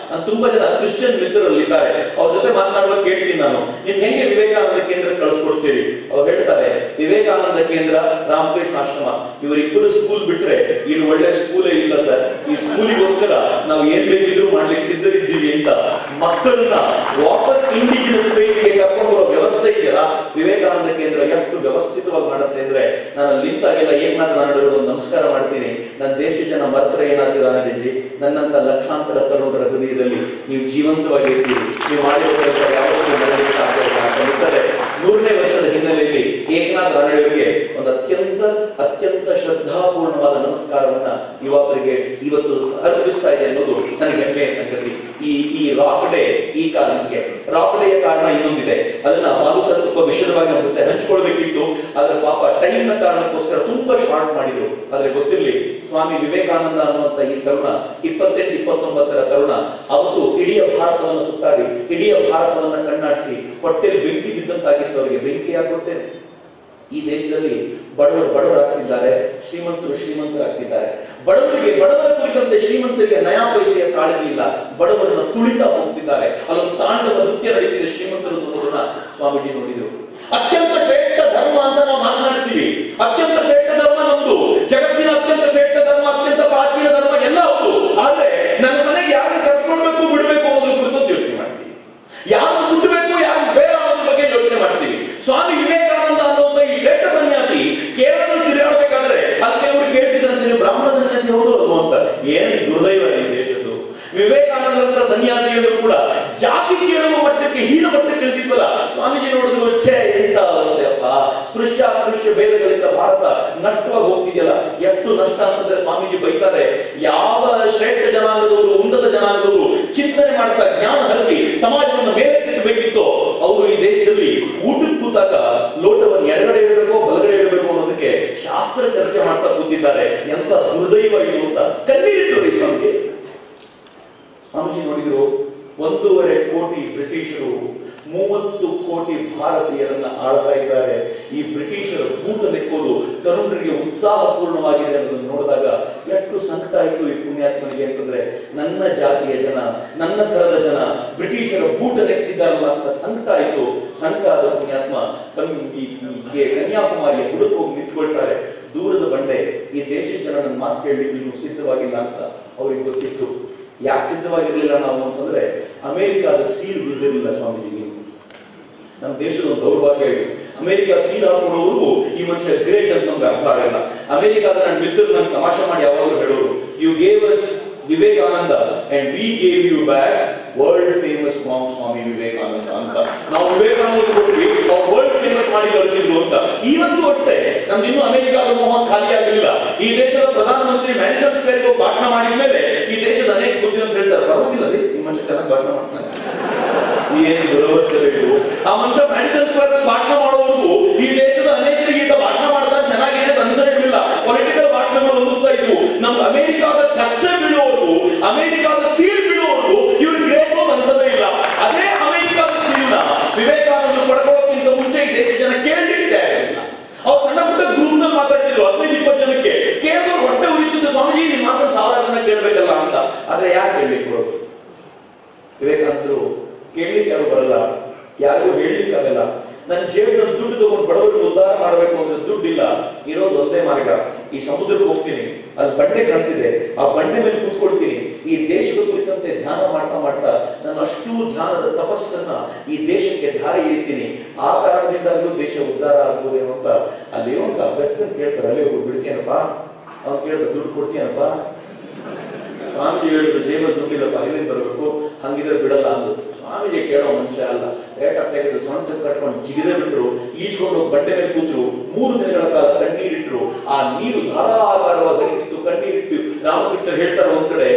Speaker 1: ತುಂಬಾ ಜನ ಕ್ರಿಶ್ಚಿಯನ್ ಮಿತ್ರರಲ್ಲಿದ್ದಾರೆ. ಅವ್ರ ಜೊತೆ ಮಾತನಾಡುವಾಗ ಕೇಳ್ತೀನಿ ನಾನು, ನಿಮ್ಗೆ ಹೆಂಗೆ ವಿವೇಕಾನಂದ ಕೇಂದ್ರ ಕಳಿಸ್ಕೊಡ್ತೀರಿ? ಅವ್ರು ಹೇಳ್ತಾರೆ, ವಿವೇಕಾನಂದ ಕೇಂದ್ರ, ರಾಮಕೃಷ್ಣ ಆಶ್ರಮ ಇವರಿಬ್ಬರು ಸ್ಕೂಲ್ ಬಿಟ್ರೆ ಇಲ್ಲಿ ಒಳ್ಳೆ ಸ್ಕೂಲೇ ಇಲ್ಲ ಸರ್. ಈ ಸ್ಕೂಲಿಗೋಸ್ಕರ ನಾವು ಏನ್ ಬೇಕಿದ್ರು ಮಾಡ್ಲಿಕ್ಕೆ ಸಿದ್ಧರಿದ್ದೀವಿ ಅಂತ ಮಕ್ಕಳನ್ನ ವಾಪಸ್ ಇಂಡಿಜಿನಸ್ ಫೇತ್ಗೆ ಕರ್ಕೊಂಡು ಬರೋ ವ್ಯವಸ್ಥೆ ಇದೆಯಲ್ಲ, ವಿವೇಕಾನಂದ ಕೇಂದ್ರ ಎಷ್ಟು ವ್ಯವಸ್ಥಿತವಾಗಿ ಮಾಡುತ್ತೆ ಅಂದ್ರೆ ನಾನು ನಿಂತಾಗೆಲ್ಲ ಏಕನಾಥ ನಾರಾಯಣ ಒಂದು ನಮಸ್ಕಾರ ಮಾಡ್ತೀನಿ. ನನ್ನ ದೇಶದ ಜನ ಮರ್ತ್ರ ಏನಾಗ್ತೀರ ನಡೀಸಿ, ನನ್ನಂತ ಲಕ್ಷಾಂತರ ತರುಣರ ಹೃದಯದಲ್ಲಿ ನೀವು ಜೀವಂತವಾಗಿ ಇರ್ತೀರಿ. ನೀವು ಮಾಡಿರೋ ಕೆಲಸ ಯಾವತ್ತೂ ಮರೆಯಲಿಕ್ಕೆ ಸಾಧ್ಯ ಇಲ್ಲ ಅಂತ ಹೇಳ್ತಾರೆ. 100ನೇ ವರ್ಷದ ಹಿನ್ನೆಲೆಯಲ್ಲಿ ಏಕನಾಥ್ ರಾನಡೆಯವರಿಗೆ ಒಂದು ಅತ್ಯಂತ ಶ್ರದ್ಧಾಪೂರ್ಣವಾದ ನಮಸ್ಕಾರವನ್ನ ಯುವ ಬ್ರಿಗೇಡ್ ಇವತ್ತು ಅರ್ಪಿಸ್ತಾ ಇದೆ ಅನ್ನೋದು ನನಗೆ ಹೆಮ್ಮೆಯ ಸಂಗತಿ. ಈ ರಾಕ್ ಡೇ, ಈ ಕಾರಣಕ್ಕೆ ರಾಕ್ ಡೇಯ ಕಾರಣ ಇನ್ನೊಂದಿದೆ, ಅದನ್ನ ಮಾಲು ಸರ್ ತುಂಬಾ ವಿಶದವಾಗಿ ನಮ್ಮ ಜೊತೆ ಹಂಚಿಕೊಳ್ಬೇಕಿತ್ತು. ಆದ್ರೆ ಪಾಪ ಟೈಮ್ ನ ಕಾರಣಕ್ಕೋಸ್ಕರ ತುಂಬಾ ಶಾರ್ಟ್ ಮಾಡಿದ್ರು. ಆದ್ರೆ ಗೊತ್ತಿರ್ಲಿ, ಸ್ವಾಮಿ ವಿವೇಕಾನಂದ ಅನ್ನುವಂತ ಈ ತರುಣ 28-29ರ ತರುಣ ಅವತ್ತು ಇಡೀ ಭಾರತವನ್ನು ಸುತ್ತಾಡಿ ಇಡೀ ಭಾರತವನ್ನ ಕಣ್ಣಾಡಿಸಿ ಹೊಟ್ಟೆಯಲ್ಲಿ ಬೆಂಕಿ ಬಿದ್ದಂತಾಗಿತ್ತು. ಅವರಿಗೆ ಬೆಂಕಿ ಯಾಕೊಟ್ಟೇನೆ. ಈ ದೇಶದಲ್ಲಿ ಬಡವರಾಗ್ತಿದ್ದಾರೆ, ಶ್ರೀಮಂತರಾಗ್ತಿದ್ದಾರೆ. ಬಡವರ ಕುರಿತಂತೆ ಶ್ರೀಮಂತರಿಗೆ ನಯಾ ಪೈಸೆಯ ಕಾಳಜಿ ಇಲ್ಲ, ಬಡವರನ್ನ ತುಳಿತಾ ಹೋಗ್ತಿದ್ದಾರೆ. ಅಲ್ಲೊಂದು ತಾಂಡವ ನೃತ್ಯ ನಡೀತಿದೆ ಶ್ರೀಮಂತರು ಅನ್ನೋದನ್ನ ಸ್ವಾಮೀಜಿ ನೋಡಿದ್ರು. ಅತ್ಯಂತ ಶ್ರೇಷ್ಠ ಧರ್ಮ ಅಂತ ನಾವು ಮಾತನಾಡ್ತೀವಿ. ಅತ್ಯಂತ ಶ್ರೇಷ್ಠ ಧರ್ಮ ನಮ್ದು, ಜಗತ್ತಿನ ಅತ್ಯಂತ ಶ್ರೇಷ್ಠ ಧರ್ಮ, ಅತ್ಯಂತ ಪ್ರಾಚೀನ ಧರ್ಮ ಎಲ್ಲ ಹೌದು. ಆದ್ರೆ ನನ್ನ ಮನೆಗೆ ಯಾರು ಕರ್ಸ್ಕೊಳ್ಬೇಕು ಬಿಡಬೇಕು ಅನ್ನೋದ್ರ ಕುರಿತು ಯೋಚನೆ ಮಾಡ್ತೀವಿ. ಯಾರು ಮುಟ್ಟಬೇಕು ಯಾರು ಬೇಡ ಅನ್ನೋದ್ರ ಬಗ್ಗೆ ಯೋಚನೆ ಮಾಡ್ತೀವಿ. ಸ್ವಾಮಿ ವಿವೇಕಾನಂದ ಅನ್ನುವಂತ ಈ ಶ್ರೇಷ್ಠ ಸನ್ಯಾಸಿ ಕೇರಳದಲ್ಲಿ ತಿರುಗಾಡಬೇಕಾದ್ರೆ ಅಲ್ಲಿ ಕೆಲವರು ಕೇಳ್ತಿದ್ರಂತೆ, ನೀವು ಬ್ರಾಹ್ಮಣ ಸನ್ಯಾಸಿ ಹೌದು ಅಲ್ವೋ ಅಂತ. ಏನು ದುರ್ದೈವ ಈ ದೇಶದ್ದು. ವಿವೇಕಾನಂದ ಸನ್ಯಾಸಿಗಳು ಕೂಡ ಜಾತಿ ಕೇಳುವ ಮಟ್ಟಕ್ಕೆ, ಹೀನ ಮಟ್ಟಕ್ಕೆ ಇಳಿದಿದ್ವಲ್ಲ. ಸ್ವಾಮೀಜಿ ನೋಡಿದ್ರು, ಛೇ ಎಂತ ಅವಸ್ಥೆ ಅಪ್ಪ, ಸ್ಪೃಶ್ಯ ಭೇದಗಳಿಂದ ಭಾರತ ನಷ್ಟವಾಗಿ ಹೋಗ್ತಿದೆಯಲ್ಲ. ಎಷ್ಟು ನಷ್ಟ ಅಂತಂದ್ರೆ ಸ್ವಾಮೀಜಿ ಬೈತಾರೆ, ಯಾವ ಶ್ರೇಷ್ಠ ಜನಾಂಗದವರು, ಉನ್ನತ ಜನಾಂಗದವರು ಚಿಂತನೆ ಮಾಡ್ತಾ ಜ್ಞಾನ ಹರಿಸಿ ಸಮಾಜವನ್ನು ಮೇಲೆತ್ತಿಸಬೇಕಿತ್ತು, ಅವರು ಈ ದೇಶದಲ್ಲಿ ಊಟಕ್ಕೆ ಕೂತಾಗ ಲೋಟವನ್ನು ಎಡಗಡೆ ಇಡಬೇಕು ಬಲಗಡೆ ಇಡಬೇಕು ಅನ್ನೋದಕ್ಕೆ ಶಾಸ್ತ್ರ ಚರ್ಚೆ ಮಾಡ್ತಾ ಕೂತಿದ್ದಾರೆ. ಎಂತ ದುರ್ದೈವ ಇದು ಅಂತ ಕಣ್ಣೀರಿಟ್ಟು ಸ್ವಾಮೀಜಿ. ಸ್ವಾಮೀಜಿ ನೋಡಿದ್ರು, 1.5 ಕೋಟಿ ಬ್ರಿಟಿಷರು 30 ಕೋಟಿ ಭಾರತೀಯರನ್ನ ಆಳ್ತಾ ಇದ್ದಾರೆ. ಈ ಬ್ರಿಟಿಷರ ಬೂಟ ನೆಕ್ಕೋದು ತರುಣರಿಗೆ ಉತ್ಸಾಹಪೂರ್ಣವಾಗಿದೆ ಅನ್ನೋದನ್ನು ನೋಡಿದಾಗ ಎಷ್ಟು ಸಂಕಟ ಆಯ್ತು ಈ ಪುಣ್ಯಾತ್ಮನಿಗೆ ಅಂತಂದ್ರೆ, ನನ್ನ ಜಾತಿಯ ಜನ, ನನ್ನ ತರದ ಜನ ಬ್ರಿಟಿಷರ ಬೂಟ ನೆಕ್ತಿದ್ದಾರಲ್ಲ ಅಂತ ಸಂಕಟ ಆಯ್ತು. ಸಂಕಟ ಆದ ಪುಣ್ಯಾತ್ಮ ಕನ್ಯಾಕುಮಾರಿಯ ಬುಡಕ್ಕೆ ಹೋಗಿ ನಿಂತ್ಕೊಳ್ತಾರೆ. ದೂರದ ಬಂಡೆ, ಈ ದೇಶದ ಜನ ನನ್ನ ಮಾತು ಕೇಳಲಿಕ್ಕೆ ಇನ್ನೂ ಸಿದ್ಧವಾಗಿಲ್ಲ ಅಂತ ಅವ್ರಿಗೆ ಗೊತ್ತಿತ್ತು. ಯಾಕೆ ಸಿದ್ಧವಾಗಿರ್ಲಿಲ್ಲ ನಾವು ಅಂತಂದ್ರೆ, ಅಮೆರಿಕಾದ ಸೀಲ್ ಬಿದ್ದಿರಲಿಲ್ಲ ಸ್ವಾಮೀಜಿಗೆ. ನಮ್ಮ ದೇಶದ ಒಂದು ದೌರ್ಭಾಗ್ಯ ಇದು. ಅಮೆರಿಕ ಸೀಲ್ ಹಾಕೊಳ್ಳೋವರೆಗೂ ಈ ಮನುಷ್ಯ ಗ್ರೇಟ್ ಅಂತ ನಮ್ಗೆ ಅರ್ಥ ಆಗಲ್ಲ. ಅಮೆರಿಕಾದ ನನ್ನ ಮಿತ್ರರು ನನ್ಗೆ ತಮಾಷೆ ಮಾಡಿ ಯಾವಾಗಲೂ ಹೇಳೋರು, you gave us Vivekananda and we gave you back world famous monk Swami Vivekananda ಅಂತ. ನಾವು ವಿವೇಕಾನಂದ ಕೊಟ್ವಿ, ಅವ್ರು ವರ್ಲ್ಡ್ ಫೇಮಸ್ ಮಾಡಿ ಕಳಿಸಿದ್ರು ಅಂತ. ಇವತ್ತು ಅಷ್ಟೇ ನಮ್ದು ಇನ್ನೂ ಅಮೆರಿಕಾದ ಮೋಹ ಖಾಲಿ ಆಗಲಿಲ್ಲ. ಈ ದೇಶದ ಪ್ರಧಾನಮಂತ್ರಿ ಮ್ಯಾಡಿಸನ್ ಸ್ಕ್ವೇರ್ ಹೋಗಿ ಭಾಷಣ ಮಾಡಿದ ಮೇಲೆ ಈ ದೇಶದ ಅನೇಕ ಬುದ್ಧಿ ಅಂತ ಹೇಳ್ತಾರೆ, ಪರವಾಗಿಲ್ಲ ರೀ ಈ ಮನುಷ್ಯ ಚೆನ್ನಾಗಿ ಭಾಷಣ ಮಾಡ್ತಾನೆ, ಏನು ದುರವಸ್ಥೆಗಳು. ಆ ಮನುಷ್ಯ ಮ್ಯಾಡಿಸನ್ ಸ್ಕ್ವೇರ್ ಭಾಷಣ ಮಾಡೋವರೆಗೂ ಈ ದೇಶದ ಅನೇಕರಿಗೆ ಈಗ ಭಾಷಣ ಮಾಡ್ತಾ ಚೆನ್ನಾಗಿದೆ ಅಂತ ಅನ್ಸಲಿಲ್ಲ. ಪೊಲಿಟಿಕಲ್ ಭಾಷಣಗಳು ಅನ್ನಿಸ್ತಾ ಇದ್ವು. ನಮ್ಗೆ ಅಮೆರಿಕಾದ ಕಸ್ಸೆ ಬೀಳೋರು, ಅಮೆರಿಕಾದ ಸೀಲ್ ಬೀಳೋರು ಇವ್ರು ಗ್ರೇಟ್ ಅಂತ ಅನ್ಸದೇ ಇಲ್ಲ. ಅದೇ ಅಮೆರಿಕಾದ ಸೀಲ್ನ ವಿವೇಕಾನಂದ ಪಡ್ಕೊಳ್ಳೋಕ್ಕಿಂತ ಮುಂಚೆ ಈ ದೇಶ ಜನ ಕೇಳಲಿಕ್ಕೆ ತಯಾರಿಲ್ಲ. ಅವ್ರು ಸಣ್ಣ ಪುಟ್ಟ ಗ್ರೂಪ್ ನಲ್ಲಿ ಮಾತಾಡ್ತಿದ್ರು, 15-20 ಜನಕ್ಕೆ ಕೇಳಿದವ್ರು ಹೊಟ್ಟೆ ಉರಿತಿದ್ದು, ಸ್ವಾಮೀಜಿ ನಿಮ್ ಮಾತನ್ನು 1000 ಜನ ಕೇಳ್ಬೇಕಲ್ಲ ಅಂತ. ಆದ್ರೆ ಯಾರು ಕೇಳಲಿಕ್ಕೆ ಬರೋದು? ವಿವೇಕಾನಂದರು ಕೇಳಲಿಕ್ಕೆ ಯಾರು ಬರಲ್ಲ, ಯಾರಿಗೂ ಹೇಳಲಿಕ್ಕೆ ಆಗಲ್ಲ. ನನ್ನ ಜೇಬಿನಲ್ಲಿ ದುಡ್ಡು ತಗೊಂಡು ಬಡವರಿಗೆ ಉದ್ಧಾರ ಮಾಡಬೇಕು ಅಂದ್ರೆ ದುಡ್ಡಿಲ್ಲ. ಇರೋದು ಒಂದೇ ಮಾರ್ಗ, ಈ ಸಮುದ್ರಕ್ಕೆ ಹೋಗ್ತೀನಿ, ಅಲ್ಲಿ ಬಂಡೆ ಕಾಣ್ತಿದೆ, ಆ ಬಂಡೆ ಮೇಲೆ ಕೂತ್ಕೊಳ್ತೀನಿ, ಈ ದೇಶದ ಕುರಿತಂತೆ ಧ್ಯಾನ ಮಾಡ್ತಾ ಮಾಡ್ತಾ ನಾನು ಅಷ್ಟು ಧ್ಯಾನದ ತಪಸ್ಸನ್ನ ಈ ದೇಶಕ್ಕೆ ಧಾರೆ ಎರಿತೀನಿ. ಆ ಕಾರಣದಿಂದಾಗಲೂ ದೇಶ ಉದ್ಧಾರ ಆಗ್ಬೋದೇನೋ ಅಂತ ಅಲ್ಲಿ ಅಂತ ಅಭ್ಯಾಸ ಕೇಳ್ತಾರೆ. ಅಲ್ಲಿ ಹೋಗಿ ಬಿಡ್ತೀನಪ್ಪ, ಅವ್ನು ಕೇಳಿದ್ರೆ ದುಡ್ಡು ಕೊಡ್ತೀನಪ್ಪ. ಸ್ವಾಮೀಜಿ ಹೇಳಿದ್ರು, ಜೇಬಲ್ಲಿ ದುಡ್ಡಿಲ್ಲಪ್ಪ, ಎಲ್ಲಿಂದ ಬರಬೇಕು, ಹಂಗಿದ್ರೆ ಬಿಡಲ್ಲ ಅಂದ್ರು. ಸ್ವಾಮೀಜಿ ಕೇಳೋ ಮನುಷ್ಯ ಅಲ್ಲ. ರೇಟಾಗಿ ತೆಗೆದು ಸೊಂಟ ಕಟ್ಕೊಂಡು ಜಿಗಿದೇ ಬಿಟ್ರು, ಈಜ್ಕೊಂಡು ಬಂಡೆ ಮೇಲೆ ಕೂತ್ರು. 3 ದಿನಗಳ ಕಾಲ ಕಣ್ಣೀರಿಟ್ರು. ಆ ನೀರು ಧಾರಾಕಾರವಾಗಿ ಹರಿತಿತ್ತು, ಕಣ್ಣೀರಿಟ್ಟು. ರಾಮಕೃಷ್ಣ ಹೇಳ್ತಾರೆ ಒಂದ್ ಕಡೆ,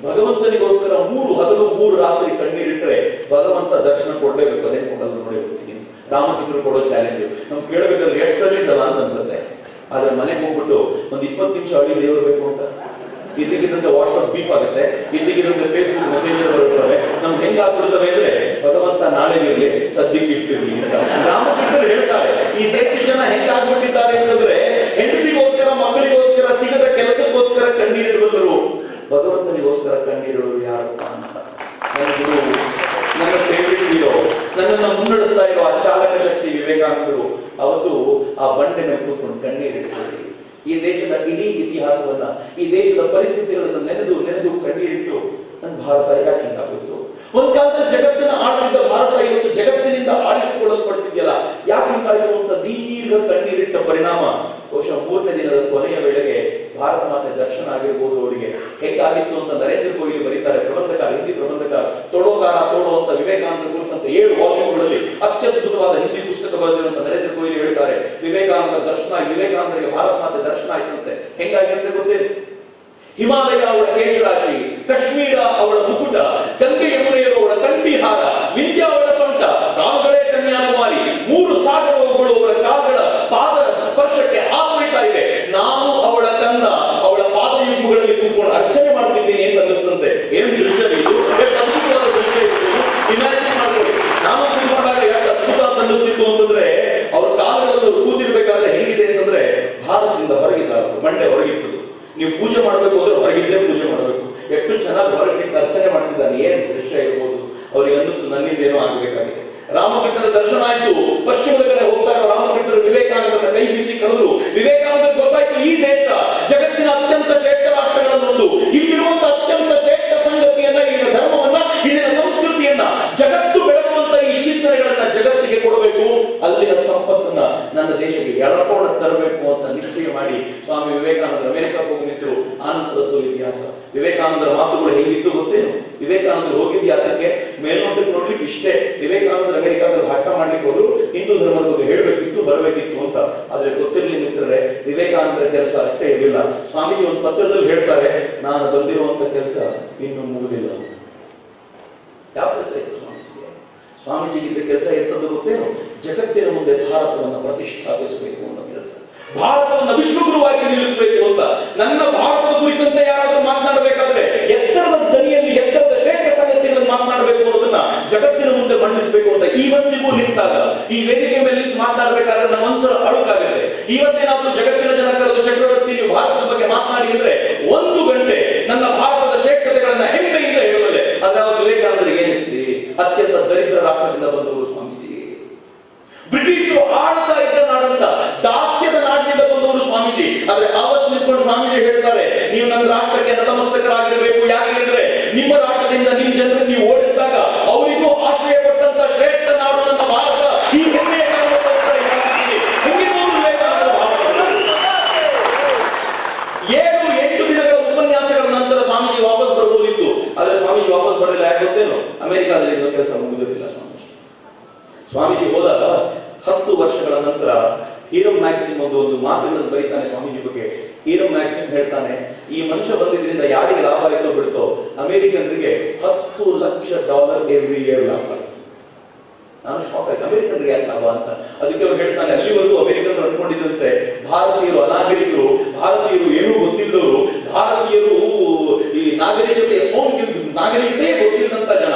Speaker 1: ಭಗವಂತನಿಗೋಸ್ಕರ 3 ಹಗಲು 3 ರಾತ್ರಿ ಕಣ್ಣೀರಿಟ್ರೆ ಭಗವಂತ ದರ್ಶನ ಕೊಡ್ಲೇಬೇಕು. ಅದೇ ಕೊಡಲ್ಲ ನೋಡಿ ಬರ್ತೀನಿ. ರಾಮಕೃಷ್ಣರು ಕೊಡೋ ಚಾಲೆಂಜ್ ನಮ್ಗೆ ಕೇಳಬೇಕಾದ್ರೆ ಎಷ್ಟು ಸರ್ವಿಸ್ ಅಲ್ಲ ಅಂತ ಅನ್ಸುತ್ತೆ. ಆದ್ರೆ ಮನೆಗೆ ಹೋಗ್ಬಿಟ್ಟು ಒಂದು 20 ನಿಮಿಷ ಅಡಿ ದೇವರು ಬೇಕು ಅಂತ ಇದಕ್ಕಿದ್ದಂತೆ ವಾಟ್ಸ್ಆಪ್ ಬೀಪ್ ಆಗುತ್ತೆ, ಇದಕ್ಕಿದ್ದಂತೆ ಫೇಸ್ಬುಕ್ ಮೆಸೇಜರ್ ಬರುತ್ತವೆ. ನಮ್ಗೆ ಹೆಂಗ್ ಆಗ್ಬಿಡ್ತವೆ ಅಂದ್ರೆ, ಭಗವಂತ ನಾಳೆ ಇರ್ಲಿ, ಸದ್ಯಕ್ಕೆ ಇಷ್ಟಿರ್ಲಿ ಅಂತ ರಾಮಕೃಷ್ಣರು ಹೇಳ್ತಾರೆ. ಈ ದೇಶದ ಜನ ಹೆಂಗ್ ಆಗ್ಬಿಟ್ಟಿದ್ದಾರೆ ಅಂತಂದ್ರೆ, ಹೆಂಡತಿಗೋಸ್ಕರ ಮಕ್ಕಳಿಗೋಸ್ಕರ ಸಿಗದ ಕೆಲಸಕ್ಕೋಸ್ಕರ ಕಣ್ಣೀರಿಡುವರು, ಭಗವಂತನಿಗೋಸ್ಕರ ಕಣ್ಣೀರಿಡುವರು ಯಾರಪ್ಪ ಅಂತ. ನನ್ನ ಫೇವರಿಟ್ ಹೀರೋ, ನನ್ನನ್ನು ಮುನ್ನಡೆಸ್ತಾ ಇರೋ ಆ ಚಾಲಕ ಶಕ್ತಿ ವಿವೇಕಾನಂದರು ಅವತ್ತು ಆ ಬಂಡೆ ಮೇಲೆ ಕೂತ್ಕೊಂಡು ಕಣ್ಣೀರಿಡ್ತಾರೆ. ಈ ದೇಶದ ಇಡೀ ಇತಿಹಾಸವನ್ನ, ಈ ದೇಶದ ಪರಿಸ್ಥಿತಿಗಳನ್ನು ನೆನೆದು ಕಣ್ಣೀರಿಟ್ಟು ನನ್ನ ಭಾರತ ಯಾಕೆ ಹಿಂಗಾಗುತ್ತು? ಒಂದ್ ಕಾಲದಲ್ಲಿ ಜಗತ್ತಿನ ಆಳ್ತಿದ್ದ ಭಾರತ ಇವತ್ತು ಜಗತ್ತಿನಿಂದ ಆಳಿಸಿಕೊಳ್ಳಲ್ಪಡ್ತಿದ್ಯಲ್ಲ, ಯಾಕೆ ಹಿಂಗಾಯ್ತು ಅಂತ ದೀರ್ಘ ಕಣ್ಣೀರಿಟ್ಟ ಪರಿಣಾಮ ಬಹುಶಃ 3ನೇ ದಿನದ ಕೊನೆಯ ವೇಳೆಗೆ ಭಾರತ ಮಾತೆ ದರ್ಶನ ಆಗಿರ್ಬೋದು ಅವರಿಗೆ. ಹೇಗಾಗಿತ್ತು ಅಂತ ನರೇಂದ್ರ ಕೊಹ್ಲಿ ಬರೀತಾರೆ, ಪ್ರಬಂಧಕಾರ, ಹಿಂದಿ ಪ್ರಬಂಧಕಾರ, ತೋಡೋಕಾರ ತೋಡೋ ಅಂತ ವಿವೇಕಾನಂದ ಕುರಿತಂತೆ 7 ವಾಲ್ಯೂಮ್ಗಳಲ್ಲಿ ಅತ್ಯದ್ಭುತವಾದ ಹಿಂದಿ ಪುಸ್ತಕ ಬರೆದಿರುವಂತ ನರೇಂದ್ರ ಕೊಹ್ಲಿ ಹೇಳ್ತಾರೆ, ವಿವೇಕಾನಂದ ದರ್ಶನ, ವಿವೇಕಾನಂದರಿಗೆ ಭಾರತ ಮಾತೆ ದರ್ಶನ ಆಯ್ತಂತೆ. ಹೆಂಗಾಗಿ ಅಂತ ಗೊತ್ತೇನು? ಹಿಮಾಲಯ ಅವಳ ಕೇಶರಾಶಿ, ಕಾಶ್ಮೀರ ಅವಳ ಮುಕುಟ, ಗಂಗೆ ಯಮುನೆಯರು ಅವಳ ಕಂಠಿಹಾರ, ವಿಂಧ್ಯ ಅವಳ ಸೊಂಟ, ಕಾಲ್ಗಳೇ ಕನ್ಯಾಕುಮಾರಿ, 3 ಸಾಗರಗಳು ಅವಳ ಕಾಲ್ಗಳ ಪಾದ ಸ್ಪರ್ಶಕ್ಕೆ ಹಾಕುತ್ತಾ ಇವೆ. ನಾನು ಅವಳ ಕನ್ನ, ಅವಳ ಪಾದಯುಗ್ಮಗಳಲ್ಲಿ ಕೂತ್ಕೊಂಡು ಅರ್ಚನೆ ಮಾಡ್ತಿದ್ದೀನಿ ಅಂತ ಅನ್ನಿಸ್ತಂತೆ. ಏನು ದೃಶ್ಯ ಇದು, ಅದ್ಭುತವಾದ ದೃಶ್ಯ ಇದು. ಇಮ್ಯಾಜಿನ್ ಮಾಡ್ಕೊಳ್ಳಿ, ನಾನು ಕೂತ್ಕೊಂಡಾಗ ಎಷ್ಟು ಅದ್ಭುತ ಅಂತ ಅನ್ನಿಸ್ತಿತ್ತು ಅಂತಂದ್ರೆ, ಅವ್ರ ಕಾಲುಗಳನ್ನು ಕೂತಿರ್ಬೇಕಾದ್ರೆ ಹೆಂಗಿದೆ ಅಂತಂದ್ರೆ ಭಾರತದಿಂದ ಹೊರಗಿದ್ದಾರೆ, ಮಂಡೆ ಹೊರಗಿತ್ತು. ನೀವು ಪೂಜೆ ಮಾಡ್ಬೇಕು ಅಂದ್ರೆ ಹೊರಗಿದ್ದೇ ಪೂಜೆ ಮಾಡ್ಬೇಕು. ಎಷ್ಟು ಚೆನ್ನಾಗಿ ಹೊರಗೆ ಅರ್ಚನೆ ಮಾಡ್ತಿದ್ದಾನೆ, ಏನ್ ದೃಶ್ಯ ಇರ್ಬೋದು. ಅವ್ರಿಗೆ ಅನ್ನಿಸ್ತು ನನ್ನಿಂದ ಏನೋ ಆಗ್ಬೇಕಾಗಿದೆ. ರಾಮಕೃಷ್ಣನ ದರ್ಶನ ಆಯ್ತು. ಪಶ್ಚಿಮದ ಕಡೆ ಹೋಗ್ತಾರೆ ರಾಮಕೃಷ್ಣರು ವಿವೇಕಾನಂದರ ಕೈ ಬೀಸಿ ಕರೆದ್ರು. ವಿವೇಕಾನಂದ ಗೊತ್ತಾಯ್ತು, ಈ ದೇಶ ಜಗತ್ತಿನ ಅತ್ಯಂತ ಶ್ರೇಷ್ಠ ರಾಷ್ಟ್ರಗಳನ್ನೊಂದು, ಇಲ್ಲಿರುವಂತ ಅತ್ಯಂತ ಶ್ರೇಷ್ಠ ಸಂಗತಿಯನ್ನ, ಇಲ್ಲಿನ ಧರ್ಮವನ್ನ, ಇಲ್ಲಿನ ಸಂಸ್ಕೃತಿಯನ್ನ, ಜಗತ್ತು ಬೆಳಗುವಂತ ಈ ಚಿಂತನೆಗಳನ್ನ ಜಗತ್ತಿಗೆ ಕೊಡಬೇಕು. ಅಲ್ಲಿನ ಸಂಪತ್ತನ್ನ ನನ್ನ ದೇಶಕ್ಕೆ ಎಳಕೊಂಡು ತರಬೇಕು ಅಂತ ನಿಶ್ಚಯ ಮಾಡಿ ಸ್ವಾಮಿ ವಿವೇಕಾನಂದರು ಅಮೆರಿಕಕ್ಕೆ ಹೋಗಿ ನಿಂತರು. ಆನಂತರದ್ದು ಇತಿಹಾಸ. ವಿವೇಕಾನಂದರ ಮಾತುಗಳು ಹೇಗಿತ್ತು ಗೊತ್ತೇನು? ವಿವೇಕಾನಂದರು ಹೋಗಿದ್ದ ಅದಕ್ಕೆ ಮೇಲ್ನೋಟಕ್ಕೆ ನೋಡ್ಲಿಕ್ಕೆ ಇಷ್ಟೇ. ವಿವೇಕಾನಂದರು ಅಮೆರಿಕಾದಲ್ಲಿ ಭಾಷಣ ಮಾಡ್ಲಿಕ್ಕೆ ಹೋದ್ರು, ಹಿಂದೂ ಧರ್ಮದ ಬಗ್ಗೆ ಹೇಳಬೇಕಿತ್ತು, ಬರಬೇಕಿತ್ತು ಅಂತ. ಆದ್ರೆ ಗೊತ್ತಿರಲಿ ಮಿತ್ರರೇ, ವಿವೇಕಾನಂದರ ಕೆಲಸ ಅಷ್ಟೇ ಇರಲಿಲ್ಲ. ಸ್ವಾಮೀಜಿ ಒಂದು ಪತ್ರದಲ್ಲಿ ಹೇಳ್ತಾರೆ, ನಾನು ಬಂದಿರುವಂತ ಕೆಲಸ ಇನ್ನು ಮುಗಿದಿಲ್ಲ ಅಂತ. ಯಾವ ಕೆಲಸ ಇತ್ತು ಸ್ವಾಮೀಜಿಗೆ? ಸ್ವಾಮೀಜಿಗಿದ್ದ ಕೆಲಸ ಎಂತದ್ದು ಗೊತ್ತೇನು? ಜಗತ್ತಿನ ಮುಂದೆ ಭಾರತವನ್ನು ಪ್ರತಿಷ್ಠಾಪಿಸಬೇಕು ಅನ್ನೋ ಕೆಲಸ, ಭಾರತವನ್ನು ವಿಶ್ವಗುರುವಾಗಿ ನಿಲ್ಲಿಸಬೇಕು ಅಂತ. ನನ್ನ ಭಾರತದ ಕುರಿತಂತೆ ಯಾರಾದ್ರೂ ಮಾತನಾಡಬೇಕಾದ್ರೆ ಎತ್ತರದ ದನಿಯಲ್ಲಿ, ಎತ್ತರದ ಶ್ರೇಷ್ಠ ಸಂಗತಿಗಳನ್ನು ಮಾತನಾಡಬೇಕು ಅನ್ನೋದನ್ನ ಜಗತ್ತಿನ ಮುಂದೆ ಮಂಡಿಸಬೇಕು ಅಂತ ಇವತ್ತಿಗೂ ನಿಂತಾಗ, ಈ ವೇದಿಕೆ ಮೇಲೆ ನಿಂತು ಮಾತನಾಡಬೇಕಾದ್ರೆ ನಮ್ಮ ಮನಸ್ಸು ಅಳುಕಾಗುತ್ತೆ. ಇವತ್ತೇನಾದ್ರೂ ಜಗತ್ತಿನ ಜನ ಕರೆದು ಚಕ್ರವರ್ತಿ ನೀವು ಭಾರತದ ಬಗ್ಗೆ ಮಾತನಾಡಿ ಅಂದ್ರೆ 1 ಗಂಟೆ ನನ್ನ ಭಾರತದ ಶ್ರೇಷ್ಠತೆಗಳನ್ನ ಹೆಮ್ಮೆಯಿಂದ ಹೇಳುವುದೇ. ಆದ್ರೆ ಅವರು ವಿವೇಕಾನಂದರಿಗೆ ಏನಿತ್ರಿ? ಅತ್ಯಂತ ದರಿದ್ರ ರಾಷ್ಟ್ರದಿಂದ ಬಂದವರು ಸ್ವಾಮೀಜಿ. ಬ್ರಿಟಿಷರು ಆಳ್ತಾ ಇದ್ದ ನಾಡನ್ನ, ದಾಸ್ಯದ ನಾಡಿನಿಂದ ಬಂದವರು ಸ್ವಾಮೀಜಿ. ಆದ್ರೆ ಅವತ್ತು ನಿಂತ್ಕೊಂಡು ಸ್ವಾಮೀಜಿ ಹೇಳ್ತಾರೆ, ನೀವು ನನ್ನ ರಾಷ್ಟ್ರಕ್ಕೆ ನತಮಸ್ತಕರಾಗಿರಬೇಕು. ಯಾಕೆಂದ್ರೆ ನಿಮ್ಮ ರಾಷ್ಟ್ರದಿಂದ ನಿಮ್ಮ ಜನರನ್ನು ನೀವು ಓಡಿಸಿದಾಗ ಅವರಿಗೂ ಆಶ್ರಯ ಕೊಟ್ಟಂತ ಶ್ರೇಷ್ಠ ನಾಡು ನನ್ನ ಭಾರತ. ಈ ಹೆಮ್ಮೆಯ 7-8 ದಿನಗಳ ಉಪನ್ಯಾಸಗಳ ನಂತರ ಸ್ವಾಮೀಜಿ ವಾಪಸ್ ಬರ್ಬೋದಿತ್ತು. ಆದ್ರೆ ಸ್ವಾಮೀಜಿ ವಾಪಸ್ ಬರಲಿಲ್ಲ. ಯಾಕೆ ಗೊತ್ತೇನು? ಅಮೆರಿಕಾದಲ್ಲಿ ಇನ್ನೂ ಕೆಲಸ ಮುಗಿದಿರಲಿಲ್ಲ ಸ್ವಾಮೀಜಿ ಹೋದಾಗ 10 ವರ್ಷಗಳ ನಂತರ ಹೀರಮ್ ಮ್ಯಾಕ್ಸಿಮ್ ಒಂದು ಮಾತುಗಳನ್ನು ಬರೀತಾನೆ ಸ್ವಾಮೀಜಿ ಬಗ್ಗೆ. ಹೀರಮ್ ಮ್ಯಾಕ್ಸಿಮ್ ಹೇಳ್ತಾನೆ, ಈ ಮನುಷ್ಯ ಬಂದಿದ್ರಿಂದ ಯಾರಿಗೆ ಲಾಭ ಆಯ್ತೋ ಬಿಡ್ತೋ, ಅಮೆರಿಕನ್ರಿಗೆ $10 ಲಕ್ಷ ಎವ್ರಿ ಇಯರ್ ಲಾಭ ಆಯ್ತು. ನಾನು ಶಾಕ್ ಆಯ್ತು, ಅಮೆರಿಕನ್ರಿಗೆ ಯಾಕೆ ಲಾಭ ಅಂತ. ಅದಕ್ಕೆ ಅವ್ರು ಹೇಳ್ತಾನೆ, ಅಲ್ಲಿವರೆಗೂ ಅಮೆರಿಕನ್ ಅನ್ಕೊಂಡಿದ್ದಂತೆ ಭಾರತೀಯರು ಅನಾಗರಿಕರು, ಭಾರತೀಯರು ಏನೂ ಗೊತ್ತಿಲ್ಲದವರು, ಭಾರತೀಯರು ಈ ನಾಗರಿಕತೆಯ ನಾಗರಿಕತೆಯೇ ಗೊತ್ತಿಲ್ಲದಂತ ಜನ,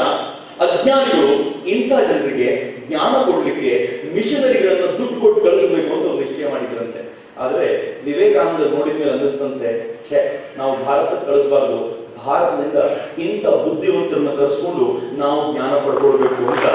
Speaker 1: ಅಜ್ಞಾನಿಗಳು. ಇಂಥ ಜನರಿಗೆ ಜ್ಞಾನ ಕೊಡ್ಲಿಕ್ಕೆ ಮಿಷನರಿಗಳನ್ನ ದುಡ್ಡು ಕೊಟ್ಟು ಕಳಿಸಬೇಕು ಅಂತ ಒಂದು ನಿಶ್ಚಯ ಮಾಡಿದ್ರಂತೆ. ಆದ್ರೆ ವಿವೇಕಾನಂದ ನೋಡಿದ ಮೇಲೆ ಅನ್ನಿಸ್ತಂತೆ, ನಾವು ಭಾರತಕ್ಕೆ ಕಳಿಸಬಾರ್ದು, ಭಾರತದಿಂದ ಇಂಥ ಬುದ್ಧಿವಂತರನ್ನ ಕರೆಸ್ಕೊಂಡು ನಾವು ಜ್ಞಾನ ಪಡ್ಕೊಳ್ಬೇಕು ಅಂತ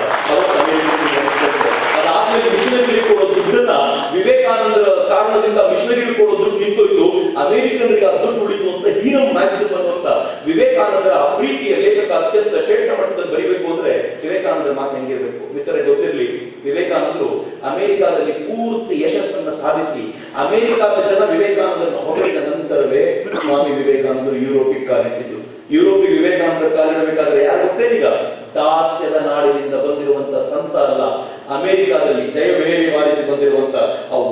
Speaker 1: ಅದಾದ್ಮೇಲೆ ಮಿಷನರಿಗೆ ಕೊಡೋ ದುಡ್ಡನ್ನ, ವಿವೇಕಾನಂದರ ಕಾರಣದಿಂದ ಮಿಷನರಿಗೆ ಕೊಡೋ ದುಡ್ಡು ನಿಂತೋಯ್ತು, ಅಮೆರಿಕನರಿಗೆ ಆ ದುಡ್ಡು ಉಳಿತು ಅಂತ ಹೀರಮ್ ಮ್ಯಾಕ್ಸಿಮ್ ಅನ್ನುವಂತ ವಿವೇಕಾನಂದರ ಆ ಪ್ರೀತಿಯ ಲೇಖಕ ಅತ್ಯಂತ ಶ್ರೇಷ್ಠ ಮಟ್ಟದಲ್ಲಿ ಬರಿಬೇಕು ಅಂದ್ರೆ ವಿವೇಕಾನಂದರ ಮಾತು ಹೆಂಗಿರ್ಬೇಕು ಮಿತ್ರರೇ ಗೊತ್ತಿರ್ಲಿ. ವಿವೇಕಾನಂದರು ಅಮೆರಿಕಾದಲ್ಲಿ ಪೂರ್ತಿ ಯಶಸ್ಸನ್ನ ಸಾಧಿಸಿ ಅಮೆರಿಕಾದ ಜನ ವಿವೇಕಾನಂದರನ್ನು ಹೊಗಳಿದ ನಂತರವೇ ಸ್ವಾಮಿ ವಿವೇಕಾನಂದರು ಯುರೋಪಿಗೆ ಕಾಲಿಟ್ಟಿದ್ದು. ಯುರೋಪಿಗೆ ವಿವೇಕಾನಂದರ ಕಾಲಿಡಬೇಕಾದ್ರೆ ಯಾರು ಗೊತ್ತೇನೀಗ? ದಾಸ್ಯದ ನಾಡಿನಿಂದ ಬಂದಿರುವಂತ ಸಂತ ಅಲ್ಲ, ಅಮೆರಿಕಾದಲ್ಲಿ ಜಯಭೇರಿ ಬಾರಿಸಿ ಬಂದಿರುವಂತ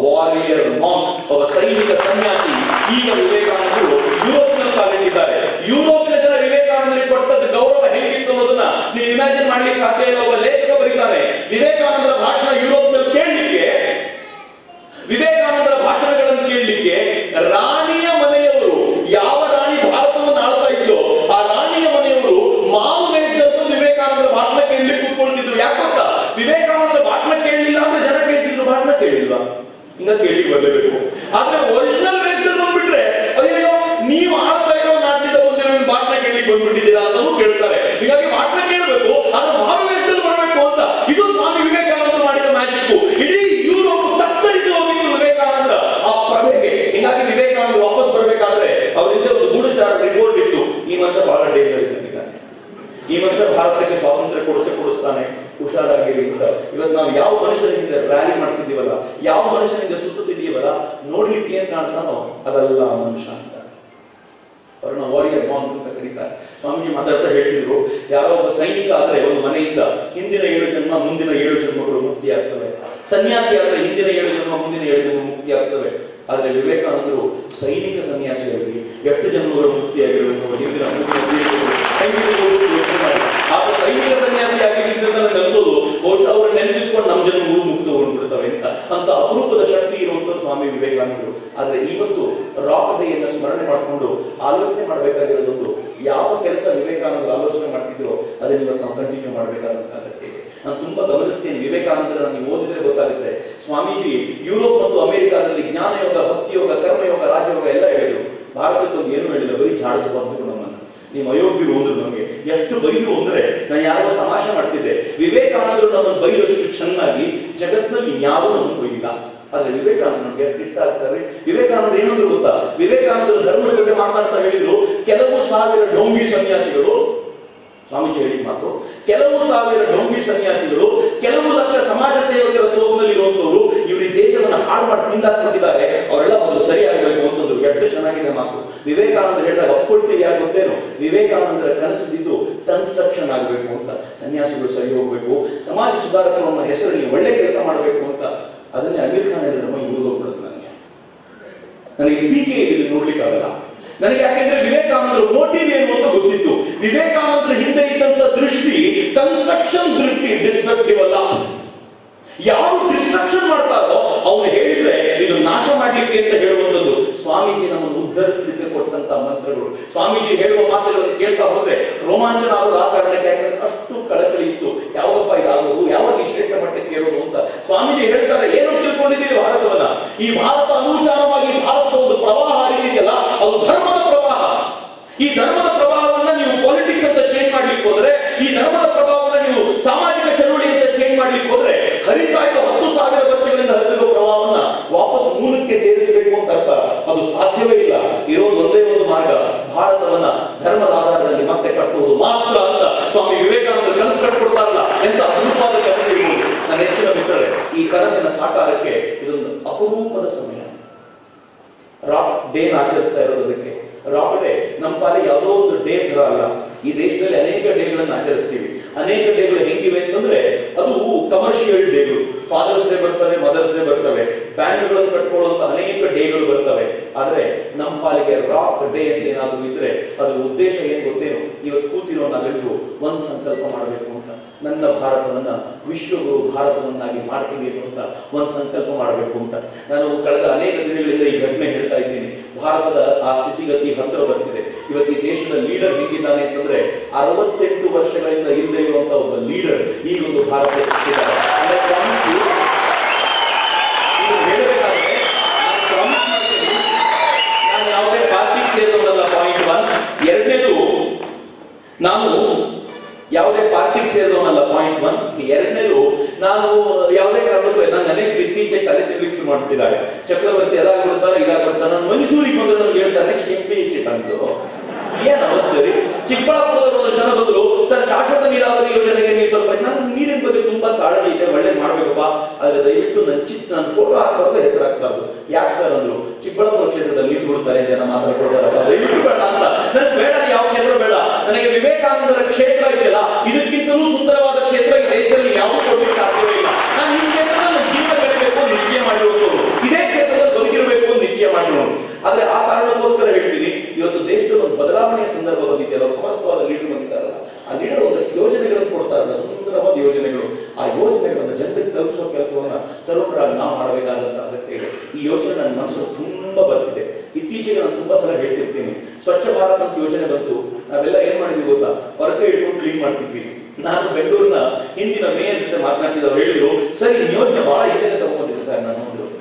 Speaker 1: ವಾರಿಯರ್ ಮಾಂಕ್, ಒಬ್ಬ ಸೈನಿಕ ಸನ್ಯಾಸಿ. ಈಗ ವಿವೇಕಾನಂದರು ಯುರೋಪಿನಲ್ಲಿ ಕಾಲಿಟ್ಟಿದ್ದಾರೆ. ಯುರೋಪಿನ ಜನ ವಿವೇಕಾನಂದರಿಗೆ ಕೊಟ್ಟದ್ದು ಗೌರವ ಹೇಗಿತ್ತು ಅನ್ನೋದನ್ನ ನೀವು ಇಮ್ಯಾಜಿನ್ ಮಾಡ್ಲಿಕ್ಕೆ ಸಾಧ್ಯ ಇಲ್ಲ. ಒಬ್ಬ ಲೇಖಕ ಬರೀತಾನೆ, ವಿವೇಕಾನಂದರ ಭಾಷಣ ಯುರೋಪ್ನಲ್ಲಿ ಕೇಳಲಿಕ್ಕೆ, ವಿವೇಕಾನಂದರ ಭಾಷಣಗಳನ್ನು ಕೇಳಲಿಕ್ಕೆ ರಾಣಿಯ ಮನೆಯವರು, ಯಾವ ರಾಣಿ ಭಾರತವನ್ನು ಆಳ್ತಾ ಇದ್ದೋ ಆ ರಾಣಿಯ ಮನೆಯವರು ಮಾವು ದೇಶದಲ್ಲಿ ವಿವೇಕಾನಂದರ ಭಾಷಣ ಕೇಳಲಿಕ್ಕೆ ಕೂತ್ಕೊಳ್ತಿದ್ರು. ಯಾಕೆ ಗೊತ್ತಾ? ವಿವೇಕಾನಂದರ ಭಾಷಣ ಕೇಳಲಿಲ್ಲ ಅಂದ್ರೆ ಜನ ಕೇಳ್ತಿದ್ರು, ಭಾಷಣ ಕೇಳಿಲ್ವಾ, ಇನ್ನ ಕೇಳಿ ಬರಲೇಬೇಕು. ಆದ್ರೆ ಒರಿಜಿನಲ್ ವೇಷದಲ್ಲಿ ಬಂದ್ಬಿಟ್ರೆ, ಅಯ್ಯೋ ನೀವು ಆಳ್ತಾ ಇರೋ ನಾಟಿನಿಂದ ಬಂದಿರೋ ಭಾಷಣ ಕೇಳಲಿಕ್ಕೆ ಬಂದ್ಬಿಟ್ಟಿದ್ದೀರಾ ಅಂತಾನು ಕೇಳ್ತಾರೆ. ಹೀಗಾಗಿ ಭಾಷಣ ಕೇಳಬೇಕು, ಅದು ಮಾರು ವೇಷದಲ್ಲಿ ಬರಬೇಕು ಅಂತ. ಇದು ಸ್ವಾಮಿ ವಿವೇಕಾನಂದರು ಮಾಡಿದ ಮ್ಯಾಜಿಕ್. ಇಡೀ ಯುರೋಪ್ ತತ್ತರಿಸಿ ಹೋಗಿತ್ತು ವಿವೇಕಾನಂದರ ಆ ಪ್ರಭೆಗೆ. ಹೀಗಾಗಿ ವಿವೇಕಾನಂದರು ವಾಪಸ್ ಬರಬೇಕಾದ್ರೆ ಅವರಿಂದ ಒಂದು ಗೂಢಚಾರ ರಿಪೋರ್ಟ್ ಇತ್ತು, ಈ ಮನುಷ್ಯ ಬಹಳ ಡೇಂಜರ್ ಇದ್ದಾನೆ, ಈ ಮನುಷ್ಯ ಭಾರತಕ್ಕೆ ಸ್ವಾತಂತ್ರ್ಯ ಕೊಡಿಸ್ತಾನೆ, ಹುಷಾರಾಗಿರಿ ಅಂತ. ಇವತ್ತು ನಾವು ಯಾವ ಮನುಷ್ಯನಿಂದ ರ್ಯಾಲಿ ಮಾಡ್ತಿದ್ದೀವಲ್ಲ, ಯಾವ ಮನುಷ್ಯನಿಂದ ಸುತ್ತುತ್ತಿದ್ದೀವಲ್ಲ, ಇದೀವಲ್ಲ, ನೋಡ್ಲಿಕ್ಕೆ ಏನ್ ಕಾಣ್ತಾನೋ ಅದೆಲ್ಲ ಮನುಷ್ಯ ಅಂತ. ಅವ್ರನ್ನ ವಾರಿಯರ್ ಮಾಂಕ್ ಅಂತ ಕರೀತಾರೆ. ಸ್ವಾಮೀಜಿ ಮಾತಾಡ್ತಾ ಹೇಳ್ತಿದ್ರು, ಯಾರೋ ಒಬ್ಬ ಸೈನಿಕ ಆದ್ರೆ ಒಂದು ಮನೆಯಿಂದ ಹಿಂದಿನ 7 ಜನ್ಮ ಮುಂದಿನ 7 ಜನ್ಮಗಳು ಮುಕ್ತಿ ಆಗ್ತವೆ. ಸನ್ಯಾಸಿ ಆದ್ರೆ ಹಿಂದಿನ 7 ಜನ್ಮ ಮುಂದಿನ 7 ಜನ್ಮ ಮುಕ್ತಿ ಆಗ್ತವೆ. ಆದ್ರೆ ವಿವೇಕಾನಂದರು ಸೈನಿಕ ಸನ್ಯಾಸಿಯಾಗಿ ಎಷ್ಟು ಜನ್ಮಗಳು ಮುಕ್ತಿಯಾಗಿರಬೇಕು, ಹಿಂದಿನ ಯೋಚನೆ ಮಾಡಿ. ಆಗ ಸೈನಿಕ ಸನ್ಯಾಸಿ ಆಗಿದ್ದರಿಂದ ನನಗೆ ಅನ್ಸೋದು ಬಹುಶಃ ಅವ್ರ ನೆನಪಿಸ್ಕೊಂಡು ನಮ್ಮ ಜನ್ಮಗಳು ಮುಕ್ತಗೊಂಡ್ಬಿಡ್ತವೆ ಅಂತ ಅಪರೂಪದ ಶಕ್ತಿ ಇರುವಂತ ಸ್ವಾಮಿ ವಿವೇಕಾನಂದರು. ಆದ್ರೆ ಇವತ್ತು ರಾಕ್ ಡೇಯನ್ನು ಸ್ಮರಣೆ ಮಾಡಿಕೊಂಡು ಆಲೋಚನೆ ಮಾಡಬೇಕಾಗಿರೋದೊಂದು, ಯಾವ ಕೆಲಸ ವಿವೇಕಾನಂದರು ಆಲೋಚನೆ ಮಾಡ್ತಿದ್ರು ಅದನ್ನ ಇವತ್ತು ನಾವು ಕಂಟಿನ್ಯೂ ಮಾಡಬೇಕಾದಂತ ಅಗತ್ಯ ಇದೆ. ನಾನು ತುಂಬಾ ಗಮನಿಸ್ತೇನೆ, ವಿವೇಕಾನಂದರನ್ನು ನೀವು ಓದಿದ್ರೆ ಗೊತ್ತಾಗುತ್ತೆ. ಸ್ವಾಮೀಜಿ ಯುರೋಪ್ ಮತ್ತು ಅಮೆರಿಕಾದಲ್ಲಿ ಜ್ಞಾನಯೋಗ, ಭಕ್ತಿಯೋಗ, ಕರ್ಮಯೋಗ, ರಾಜಯೋಗ ಎಲ್ಲ ಹೇಳಿದ್ರು. ಭಾರತದಲ್ಲಿ ಏನು ಹೇಳಿಲ್ಲ, ಬರೀ ಝಾಡಿಸು ಬಂತು ನಮ್ಮನ್ನು. ನೀವು ಅಯೋಗ್ಯರು ಹೋದ್ರು, ನಮಗೆ ಎಷ್ಟು ಬೈದ್ರು ಅಂದ್ರೆ, ನಾನು ಯಾರೋ ತಮಾಷೆ ಮಾಡ್ತಿದ್ದೆ, ವಿವೇಕಾನಂದರು ನಮ್ಮನ್ನು ಬೈದಷ್ಟು ಚೆನ್ನಾಗಿ ಜಗತ್ತಿನಲ್ಲಿ ಯಾರು ನಮ್ಮನ್ನು ಬೈದಿಲ್ಲ. ಆದ್ರೆ ವಿವೇಕಾನಂದರಿಗೆ ಎಷ್ಟು ಇಷ್ಟ ಆಗ್ತಾರೆ. ವಿವೇಕಾನಂದರು ಏನಂದ್ರು ಗೊತ್ತಾ, ವಿವೇಕಾನಂದರು ಧರ್ಮದ ಬಗ್ಗೆ ಮಾತನಾಡ್ತಾ ಹೇಳಿದ್ರು, ಕೆಲವು ಸಾವಿರ ಡೋಂಗಿ ಸನ್ಯಾಸಿಗಳು, ಸ್ವಾಮೀಜಿ ಹೇಳಿದ ಮಾತು, ಕೆಲವು ಸಾವಿರ ಡೋಂಗಿ ಸನ್ಯಾಸಿಗಳು, ಕೆಲವು ಲಕ್ಷ ಸಮಾಜ ಸೇವಕರ ಸೋಗಿನಲ್ಲಿರುವಂತವರು ಇವರು ಈ ದೇಶವನ್ನು ಹಾಳು ಮಾಡಿ ತಿಂದಾಕ್ಬಿಟ್ಟಿದ್ದಾರೆ, ಅವರೆಲ್ಲ ಮೊದಲು ಸರಿಯಾಗಬೇಕು ಅಂತಂದ್ರು. ಎಷ್ಟು ಚೆನ್ನಾಗಿದೆ ಮಾತು. ವಿವೇಕಾನಂದರು ಹೇಳಿದಾಗ ಒಪ್ಕೊಳ್ತೀವಿ. ಯಾರು ಗೊತ್ತೇನು, ವಿವೇಕಾನಂದರ ಕನಸಿದ್ದು ಕನ್ಸ್ಟ್ರಕ್ಷನ್ ಆಗಬೇಕು ಅಂತ, ಸನ್ಯಾಸಿಗಳು ಸರಿ ಹೋಗ್ಬೇಕು, ಸಮಾಜ ಸುಧಾರಕರನ್ನ ಹೆಸರಲ್ಲಿ ಒಳ್ಳೆ ಕೆಲಸ ಮಾಡಬೇಕು ಅಂತ. ಅದನ್ನೇ ಅಮೀರ್ ಖಾನ್ ಹೇಳಿದ್ರೆ ಇವ್ರು ಹೋಗ್ಬಿಡುತ್ತೆ. ನನಗೆ ಪೀಕೆ ಇಲ್ಲಿ ನೋಡ್ಲಿಕ್ಕಾಗಲ್ಲ ನನಗೆ, ಯಾಕೆಂದ್ರೆ ವಿವೇಕಾನಂದರು ಮೋಟಿವ್ ಏನು ಅಂತ ಗೊತ್ತಿತ್ತು. ವಿವೇಕಾನಂದರ ಹಿಂದೆ ಇದ್ದಂತ ದೃಷ್ಟಿ ಕನ್ಸ್ಟ್ರಕ್ಷನ್ ದೃಷ್ಟಿ, ಡಿಸ್ಟ್ರಕ್ಟಿವ್ ಅಲ್ಲ. ಯಾರು ಡಿಸ್ಟ್ರಕ್ಷನ್ ಮಾಡ್ತಾರೋ ಅವ್ರು ಹೇಳಿದ್ರೆ ಇದು ನಾಶ ಮಾಡ್ಲಿಕ್ಕೆ ಅಂತ ಹೇಳುವಂಥದ್ದು. ಸ್ವಾಮೀಜಿ ನಮ್ಮನ್ನು ಉದ್ಧರಿಸಲಿಕ್ಕೆ ಕೊಟ್ಟಂತ ಮಂತ್ರಗಳು, ಸ್ವಾಮೀಜಿ ಹೇಳುವ ಮಾತುಗಳನ್ನು ಕೇಳ್ತಾ ಹೋದ್ರೆ ರೋಮಾಂಚನ ಆಗೋದು ಆ ಕಾರಣಕ್ಕೆ. ಯಾಕಂದ್ರೆ ಅಷ್ಟು ಕಳಕಳಿ ಇತ್ತು, ಯಾವಪ್ಪ ಇದಾಗೋದು, ಯಾವಾಗ ಈ ಶ್ರೇಷ್ಠ ಮಟ್ಟಕ್ಕೆ ಕೇಳೋದು ಅಂತ. ಸ್ವಾಮೀಜಿ ಹೇಳ್ತಾರೆ, ಏನು ತಿಳ್ಕೊಂಡಿದ್ದೀರಿ ಭಾರತವನ್ನ, ಈ ಭಾರತ ಅನೂಚಾರವಾಗಿ ಭಾರತದ ಒಂದು ಪ್ರವಾಹ ಹರಿತಿದೆಯಲ್ಲ, ಅದು ಧರ್ಮದ ಪ್ರವಾಹ. ಈ ಧರ್ಮದ ಪ್ರಭಾವವನ್ನ ನೀವು ಪಾಲಿಟಿಕ್ಸ್ ಅಂತ ಚೇಂಜ್ ಮಾಡ್ಲಿಕ್ಕೆ ಹೋದ್ರೆ, ಈ ಧರ್ಮದ ಪ್ರಭಾವವನ್ನ ನೀವು ಸಾಮಾಜಿಕ ಚಳುವಳಿ ಅಂತ ಚೇಂಜ್ ಮಾಡ್ಲಿಕ್ಕೆ ಹೋದ್ರೆ, ಹರಿತಾ ಇದ್ದ 10,000 ವರ್ಷಗಳಿಂದ ಹರಿದಿರುವ ಪ್ರಭಾವವನ್ನ ವಾಪಸ್ ಮೂಲಕ್ಕೆ ಸೇರಿಸಬೇಕು ಅಂತ ಅರ್ಥ. ಅದು ಸಾಧ್ಯವೇ ಇಲ್ಲ. ಇರೋದು ಒಂದೇ ಒಂದು ಮಾರ್ಗ, ಭಾರತವನ್ನ ಧರ್ಮದ ಆಧಾರದಲ್ಲಿ ಮತ್ತೆ ಕಟ್ಟುವುದು ಮಾತ್ರ ಅಂತ ಸ್ವಾಮಿ ವಿವೇಕಾನಂದರು ಕನಸು ಕಟ್ಟಿಕೊಡ್ತಾರಲ್ಲ, ಎಂತ ಅದ್ಭುತವಾದ ಕನಸು ಇರುವುದು. ನನ್ನ ಹೆಚ್ಚಿನ ಮಿತ್ರರೇ, ಈ ಕನಸಿನ ಸಾಕಾರಕ್ಕೆ ಇದೊಂದು ಅಪರೂಪದ ಸಮಯ. ರಾಕ್ ಡೇ ಆಚರಿಸ್ತಾ ಇರೋದಕ್ಕೆ. ರಾಕ್ ಡೇ ನಮ್ಮ ಪಾಲಿಗೆ ಯಾವುದೋ ಒಂದು ಡೇ ತರ ಅಲ್ಲ. ಈ ದೇಶದಲ್ಲಿ ಅನೇಕ ಡೇಗಳನ್ನು ಆಚರಿಸ್ತೀವಿ. ಅನೇಕ ಡೇಗಳು ಹೆಂಗಿವೆ ಅಂತಂದ್ರೆ, ಅದು ಕಮರ್ಷಿಯಲ್ ಡೇಗಳು. ಫಾದರ್ಸ್ ಡೇ ಬರ್ತವೆ, ಮದರ್ಸ್ ಡೇ ಬರ್ತವೆ, ಬ್ಯಾಂಡ್ಗಳನ್ನು ಕಟ್ಕೊಳ್ಳುವಂತ ಅನೇಕ ಡೇಗಳು ಬರ್ತವೆ. ಆದ್ರೆ ನಮ್ಮ ಪಾಲಿಗೆ ರಾಕ್ ಡೇ ಅಂತ ಏನಾದ್ರು ಇದ್ರೆ ಅದ್ರ ಉದ್ದೇಶ ಏನ್ ಗೊತ್ತೇನು, ಇವತ್ತು ಕೂತಿರೋ ನಾವೆಲ್ಲರೂ ಒಂದ್ ಸಂಕಲ್ಪ ಮಾಡಬೇಕು ಅಂತ. ನನ್ನ ಭಾರತವನ್ನ ವಿಶ್ವಗುರು ಭಾರತವನ್ನಾಗಿ ಮಾಡ್ತೀವಿ ಅಂತ ಒಂದ್ ಸಂಕಲ್ಪ ಮಾಡಬೇಕು ಅಂತ. ನಾನು ಕಳೆದ ಅನೇಕ ದಿನಗಳಿಂದ ಈ ಘಟನೆ ಹೇಳ್ತಾ ಇದ್ದೀನಿ. ಭಾರತದ ಆ ಸ್ಥಿತಿಗತಿ ಹತ್ತಿರ ಬರ್ತಿದೆ. ಇವತ್ತು ಈ ದೇಶದ ಲೀಡರ್ ಹೇಗಿದ್ದಾನೆ ಅಂತಂದ್ರೆ, 68 ವರ್ಷಗಳಿಂದ ಇಲ್ಲದೆ ಇರುವಂತ ಒಬ್ಬ ಲೀಡರ್ ಈಗ ಒಂದು ಭಾರತ ಸಿಕ್ಕಿದ್ದಾರೆ. ಹೇಳಬೇಕಾದ್ರೆ ನಾನು ಯಾವುದೇ ಪಾರ್ಟಿಗೆ ಸೇರೋದಲ್ಲ, ಪಾಯಿಂಟ್ 1. ಎರಡನೇದು, ನಾನು ಯಾವುದೇ ಪಾರ್ಟಿಗೆ ಸೇರಿದವನಲ್ಲ, ಪಾಯಿಂಟ್ 1. ಎರಡನೇದು, ನಾನು ಯಾವುದೇ ಕಾರಣಕ್ಕೂ ನನ್ನ ಅನೇಕ ಇತ್ತೀಚೆಗೆ ತಲೆ ತಿರುಗಿಸಿ ಮಾಡ್ಬಿಟ್ಟಿದ್ದಾರೆ. ಚಕ್ರವರ್ತಿ ಅದಾಗ್ಬಿಡ್ತಾರೆ, ಇದಾಗ್ಬಿಡ್ತಾರೆ. ನಾನು ಮೈಸೂರಿಗೆ ಬಂದ್ರೆ ನನಗೆ ಹೇಳ್ತಾರೆ ನೆಕ್ಸ್ಟ್ MP ಸೀಟ್ ಅಂದ್ರು. ಏನ್ ಅವಸ್ಥೆ ರೀ. ಚಿಕ್ಕಬಳ್ಳಾಪುರದವರು ಒಂದು ಜನ ಬಂದ್ರು, ಸರ್ ಶಾಶ್ವತ ನೀರಾವರಿ ಯೋಜನೆಗೆ ನೀವು ಸ್ವಲ್ಪ, ನಾನು ನೀರಿನ ಬಗ್ಗೆ ತುಂಬಾ ಕಾಳಜಿ ಇದೆ, ಒಳ್ಳೆ ಮಾಡ್ಬೇಕಪ್ಪ, ಆದ್ರೆ ದಯವಿಟ್ಟು ನನ್ನ ಫೋಟೋ ಹಾಕಬಾರ್ದು, ಹೆಸರಾಕ್ಬಾರ್ದು. ಯಾಕೆ ಸರ್ ಅಂದ್ರು, ಚಿಕ್ಕಬಳ್ಳಾಪುರ ಕ್ಷೇತ್ರದಲ್ಲಿ ನೀರು ಬಿಡ್ತಾರೆ, ಜನ ಮಾತಾಡ್ಕೊಳ್ತಾರಪ್ಪ, ದಯವಿಟ್ಟು ಬೇಡ ಅಂತ. ನನ್ಗೆ ಬೇಡ, ಯಾವ ಕ್ಷೇತ್ರ ಬೇಡ, ನನಗೆ ವಿವೇಕಾನಂದರ ಕ್ಷೇತ್ರ ಇದೆಯಲ್ಲ, ಇದಕ್ಕಿಂತಲೂ ಸುಂದರವಾದ ಕ್ಷೇತ್ರ ಈ ದೇಶದಲ್ಲಿ ಯಾವುದು ಕೊಡ್ಲಿಕ್ಕೆ ಸಾಧ್ಯವೇ ಇಲ್ಲ. ನಾನು ಈ ಕ್ಷೇತ್ರದಲ್ಲಿ ಜೀವನ ಕಳಿಬೇಕು ನಿಶ್ಚಯ ಮಾಡಿರುವಂತವ್ರು, ಇದೇ ಕ್ಷೇತ್ರದಲ್ಲಿ ಬದುಕಿರಬೇಕು ನಿಶ್ಚಯ ಮಾಡಿರೋರು. ಆದ್ರೆ ಆ ಕಾರಣಕ್ಕೋಸ್ಕರ ಹೇಳ್ತೀನಿ, ಇವತ್ತು ದೇಶದಲ್ಲಿ ಒಂದು ಬದಲಾವಣೆಯ ಸಂದರ್ಭ ಬಂದಿದೆಯಲ್ಲ, ಸಮರ್ಥವಾದ ಲೀಡರ್ ಬಂದಿದ್ದಾರಲ್ಲ, ಆ ಲೀಡರ್ ಒಂದಷ್ಟು ಯೋಜನೆಗಳನ್ನು ಕೊಡ್ತಾರಲ್ಲ, ಸುಂದರವಾದ ಯೋಜನೆಗಳು. ಆ ಯೋಜನೆಗಳನ್ನು ಜನರಿಗೆ ತಲುಪಿಸೋ ಕೆಲಸವನ್ನ ತರುಣರಾಗಿ ನಾವು ಮಾಡಬೇಕಾದಂತ ಅಗತ್ಯ ಇದೆ. ಈ ಯೋಚನೆ ನನ್ನ ಮನಸ್ಸು ತುಂಬಾ ಬರ್ತಿದೆ. ಇತ್ತೀಚೆಗೆ ನಾನು ತುಂಬಾ ಸಲ ಹೇಳ್ತಿರ್ತೀನಿ, ಸ್ವಚ್ಛ ಭಾರತ್ ಅಂತ ಯೋಜನೆ ಬಂತು. ನಾವೆಲ್ಲ ಏನ್ ಮಾಡಿದ್ವಿ ಗೊತ್ತಾ, ಹೊರಗೆ ಇಟ್ಕೊಂಡು ಕ್ಲೀನ್ ಮಾಡ್ತಿದ್ವಿ. ನಾನು ಬೆಂಗಳೂರಿನ ಹಿಂದಿನ ಮೇಯರ್ ಜೊತೆ ಮಾತನಾಡ್ತಿದ್ದವ್ರು ಹೇಳಿದ್ರು, ಸರ್ ಈ ಯೋಜನೆ ಬಹಳ ಹಿಂದೆ ತಗೊಂಡಿದೆ ಸರ್.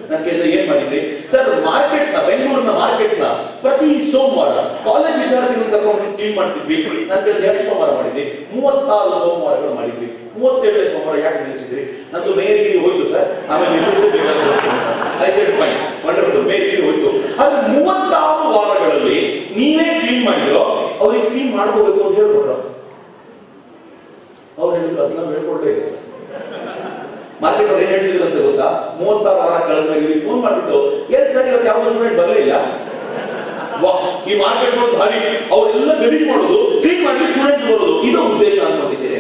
Speaker 1: ನಾನು ಕೇಳಿದ್ರೆ ಏನ್ ಮಾಡಿದ್ರಿ ಸರ್, ಮಾರ್ಕೆಟ್ ನ, ಬೆಂಗಳೂರಿನ ಮಾರ್ಕೆಟ್ ನ ಪ್ರತಿ ಸೋಮವಾರ ಕಾಲೇಜ್ ವಿದ್ಯಾರ್ಥಿಗಳು ತಗೊಂಡು ಕ್ಲೀನ್ ಮಾಡ್ತಿದ್ವಿ. ನಾನು ಕೇಳಿದ್ರೆ 2 ಸೋಮವಾರ ಮಾಡಿದ್ವಿ, 34 ಸೋಮವಾರಗಳು ಮಾಡಿದ್ವಿ. 37ನೇ ಸೋಮವಾರ ಯಾಕೆ ನಿಲ್ಲಿಸಿದ್ರಿ? ನಂದು ಮೇಯರ್ಗಿರಿ ಹೋಯ್ತು ಸರ್, ಆಮೇಲೆ ಮೇಯರ್ಗಿರಿ ಹೋಯ್ತು. ಆದ್ರೆ 36 ವಾರಗಳಲ್ಲಿ ನೀವೇ ಕ್ಲೀನ್ ಮಾಡಿದ್ರು, ಅವ್ರಿಗೆ ಕ್ಲೀನ್ ಮಾಡ್ಕೋಬೇಕು ಅಂತ ಹೇಳ್ಕೊಟ್ರು. ಅವ್ರು ಹೇಳಿದ್ರು ಅದನ್ನ ಹೇಳ್ಕೊಳ್ತಾ ಇದೆ. ಮಾರ್ಕೆಟ್ ಅವ್ರು ಏನ್ ಹೇಳ್ತಿದ್ರು ಅಂತ ಗೊತ್ತಾ, 36 ವಾರ ಕಳೆದ ಮೇಲೆ ಫೋನ್ ಮಾಡ್ಬಿಟ್ಟು ಏನ್ ಸರ್ ಇವತ್ತು ಯಾವ ಸ್ಟೂಡೆಂಟ್ ಬರಲಿಲ್ಲ, ಈ ಮಾರ್ಕೆಟ್ ಭಾರಿ ಅವರೆಲ್ಲ ಗಲೀಜ್ ಮಾಡೋದು, ಕ್ಲೀನ್ ಮಾಡ್ಲಿಕ್ಕೆ ಸ್ಟೂಡೆಂಟ್ಸ್ ಬರೋದು, ಇದು ಉದ್ದೇಶ ಅನ್ಕೊಂಡಿದ್ದೀರಿ.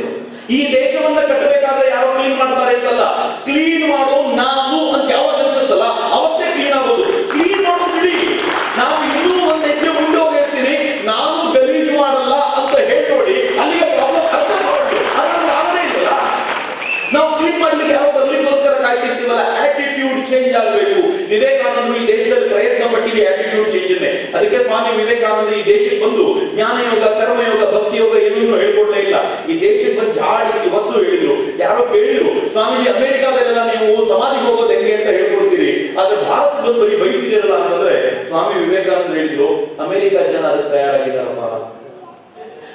Speaker 1: ಈ ದೇಶವನ್ನ ಕಟ್ಟಬೇಕಾದ್ರೆ ಯಾರೋ ಕ್ಲೀನ್ ಮಾಡ್ತಾರೆ ಅಂತಲ್ಲ, ಕ್ಲೀನ್ ಮಾಡೋ ನಾವು ಅಂತ ಯಾವಾಗ ಅನ್ಸುತ್ತಲ್ಲ ಅವತ್ತೇ ಕ್ಲೀನ್ ಆಗೋದು. ಕ್ಲೀನ್ ಮಾಡೋದು ಬಿಡಿ, ನಾವು ಇನ್ನೂ ಒಂದ್ ಹೆಜ್ಜೆ ಮುಂದೆ ಹೋಗಿ ಹೇಳ್ತೀನಿ, ನಾವು ಗಲೀಜು ಮಾಡಲ್ಲ ಅಂತ ಹೇಳ್ಕೊಡಿ, ಅಲ್ಲಿಗೆ ಪ್ರಾಬ್ಲಮ್ ಅರ್ಥ ಮಾಡೋದು. ಅದ್ರಲ್ಲಿ ಆಗದೇ ಇಲ್ಲ. ನಾವು ಕ್ಲೀನ್ ಮಾಡ್ಲಿಕ್ಕೆ ಯಾರೋ ಬರ್ಲಿಕ್ಕೋಸ್ಕರ ಕಾಯ್ತಿರ್ತೀವಲ್ಲ, ಆಟಿಟ್ಯೂಡ್ ಚೇಂಜ್ ಆಗಬೇಕು. ವಿವೇಕಾನಂದರು ಈ ದೇಶದಲ್ಲಿ ಪ್ರಯತ್ನ ಪಟ್ಟಿದೆ ಆಟಿಟ್ಯೂಡ್ ಚೇಂಜ್ ಇದೆ. ಅದಕ್ಕೆ ಸ್ವಾಮಿ ವಿವೇಕಾನಂದ ಈ ದೇಶಕ್ಕೆ ಬಂದು ಜ್ಞಾನಯೋಗ, ಕರ್ಮಯೋಗ, ಭಕ್ತಿ ಯೋಗ ಏನನ್ನೂ ಹೇಳ್ಕೊಡ್ಲೇ ಇಲ್ಲ. ಈ ದೇಶಕ್ಕೆ ಬಂದು ಜಾಡಿಸಿ ಒತ್ತು ಹೇಳಿದ್ರು. ಯಾರೋ ಕೇಳಿದ್ರು, ಸ್ವಾಮೀಜಿ ಅಮೆರಿಕಾದಲ್ಲೆಲ್ಲ ನೀವು ಸಮಾಧಿಗೆ ಹೋಗೋದು ಹೆಂಗೆ ಅಂತ ಹೇಳ್ಕೊಡ್ತೀರಿ, ಆದ್ರೆ ಭಾರತ ಬಂದು ಬರೀ ಬೈತಿದ್ದೀರಲ್ಲ ಅಂತಂದ್ರೆ ಸ್ವಾಮಿ ವಿವೇಕಾನಂದ ಹೇಳಿದ್ರು, ಅಮೆರಿಕ ಜನ ಅದಕ್ಕೆ ತಯಾರಾಗಿದ್ದಾರಪ್ಪ.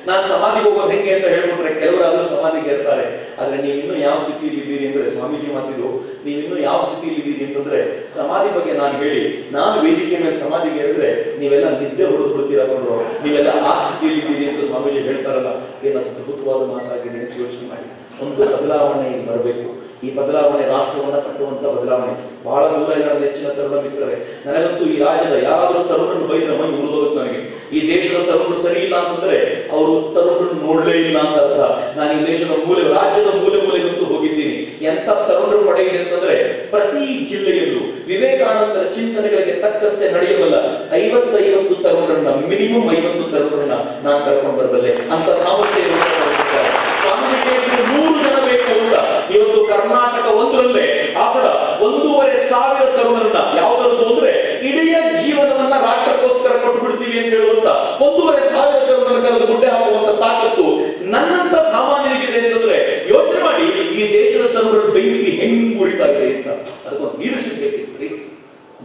Speaker 1: ನಾನು ಸಮಾಧಿಗೆ ಹೋಗೋದು ಹೆಂಗೆ ಅಂತ ಹೇಳ್ಬಿಟ್ರೆ ಕೆಲವರಾದ್ರೂ ಸಮಾಧಿಗೆ ಇರ್ತಾರೆ, ಆದ್ರೆ ನೀವಿನ್ನೂ ಯಾವ ಸ್ಥಿತಿಯಲ್ಲಿ ಇದ್ದೀರಿ ಅಂದ್ರೆ, ಸ್ವಾಮೀಜಿ ಮಾತಿದ್ರು, ನೀವಿನ್ನೂ ಯಾವ ಸ್ಥಿತಿಯಲ್ಲಿ ಇದ್ದೀರಿ ಅಂತಂದ್ರೆ ಸಮಾಧಿ ಬಗ್ಗೆ ನಾನು ಹೇಳಿ, ನಾನು ವೇದಿಕೆ ಮೇಲೆ ಸಮಾಧಿಗೆ ಹೇಳಿದ್ರೆ ನೀವೆಲ್ಲ ನಿದ್ದೆ ಹೊಡೆದ್ಬಿಡ್ತೀರ ಬಂದ್ರು, ನೀವೆಲ್ಲ ಆ ಸ್ಥಿತಿಯಲ್ಲಿ ಇದ್ದೀರಿ ಅಂತ ಸ್ವಾಮೀಜಿ ಹೇಳ್ತಾರಲ್ಲ, ಏನು ಅದ್ಭುತವಾದ ಮಾತಾಗಿದೆ ಅಂತ ಯೋಚನೆ ಮಾಡಿ. ಒಂದು ಬದಲಾವಣೆ ಇಲ್ಲಿ ಬರಬೇಕು. ಈ ಬದಲಾವಣೆ ರಾಷ್ಟ್ರವನ್ನ ಕಟ್ಟುವಂತ ಬದಲಾವಣೆ. ಬಹಳ ದೂರ ಇಲ್ಲ ಹೆಚ್ಚಿನ ತರುಣ ಮಿತ್ರರೇ. ನನಗಂತೂ ಈ ರಾಜ್ಯದ ಯಾರಾದ್ರೂ ತರುಣರನ್ನು ಬೈದ್ರೆ ಮೈ ಉಳಿದೋಗುತ್ತೆ ನನಗೆ. ಈ ದೇಶದ ತರುಣರು ಸರಿ ಇಲ್ಲ ಅಂತಂದ್ರೆ ಅವರು ತರುಣರನ್ನು ನೋಡ್ಲೇ ಇಲ್ಲ ಅಂತ ಅರ್ಥ. ನಾನು ಈ ದೇಶದ ರಾಜ್ಯದ ಮೂಲೆಗಂತೂ ಹೋಗಿದ್ದೀನಿ. ಎಂತ ತರುಣರು ಪಡೆಯಿದೆ ಅಂತಂದ್ರೆ, ಪ್ರತಿ ಜಿಲ್ಲೆಯಲ್ಲೂ ವಿವೇಕಾನಂದರ ಚಿಂತನೆಗಳಿಗೆ ತಕ್ಕಂತೆ ನಡೆಯಬಲ್ಲ 50 ತರುಣರನ್ನ, ಮಿನಿಮಮ್ 50 ತರುಣರನ್ನ ನಾನು ಕರ್ಕೊಂಡು ಬರಬಲ್ಲೆ ಅಂತ ಸಾಮರ್ಥ್ಯ ಸ್ವಾಮಿಗೆ 100 ಜನ ಬೇಕು ಅಂತ ಇವತ್ತು ಕರ್ನಾಟಕ ಒಂದರಲ್ಲೇ ಆತರ 1,500 ತರುಣರನ್ನ, ಯಾವ್ದರದ್ದು ಅಂದ್ರೆ ಇಡೀ ಜೀವನವನ್ನ ರಾಷ್ಟ್ರಕ್ಕೋಸ್ಕರ ಕೊಟ್ಬಿಡ್ತೀವಿ ಅಂತ ಹೇಳುವಂತ 1,500 ತರುಣರನ್ನ ಕರೆದು ಗುಡ್ಡೆ ಹಾಕುವಂತ ತಾಕತ್ತು ನನ್ನಂತ ಸಾಮಾನ್ಯರಿಗಿದೆ ಅಂತಂದ್ರೆ ಯೋಚನೆ ಮಾಡಿ, ಈ ದೇಶದ ತರುಣರ ಬೆಂಕಿ ಹೆಂಗ್ ಉರಿತಾ ಇದೆ ಅಂತ. ಅದಕ್ಕೊಂದು ಲೀಡರ್ಶಿಪ್ ಬೇಕಿತ್ತು.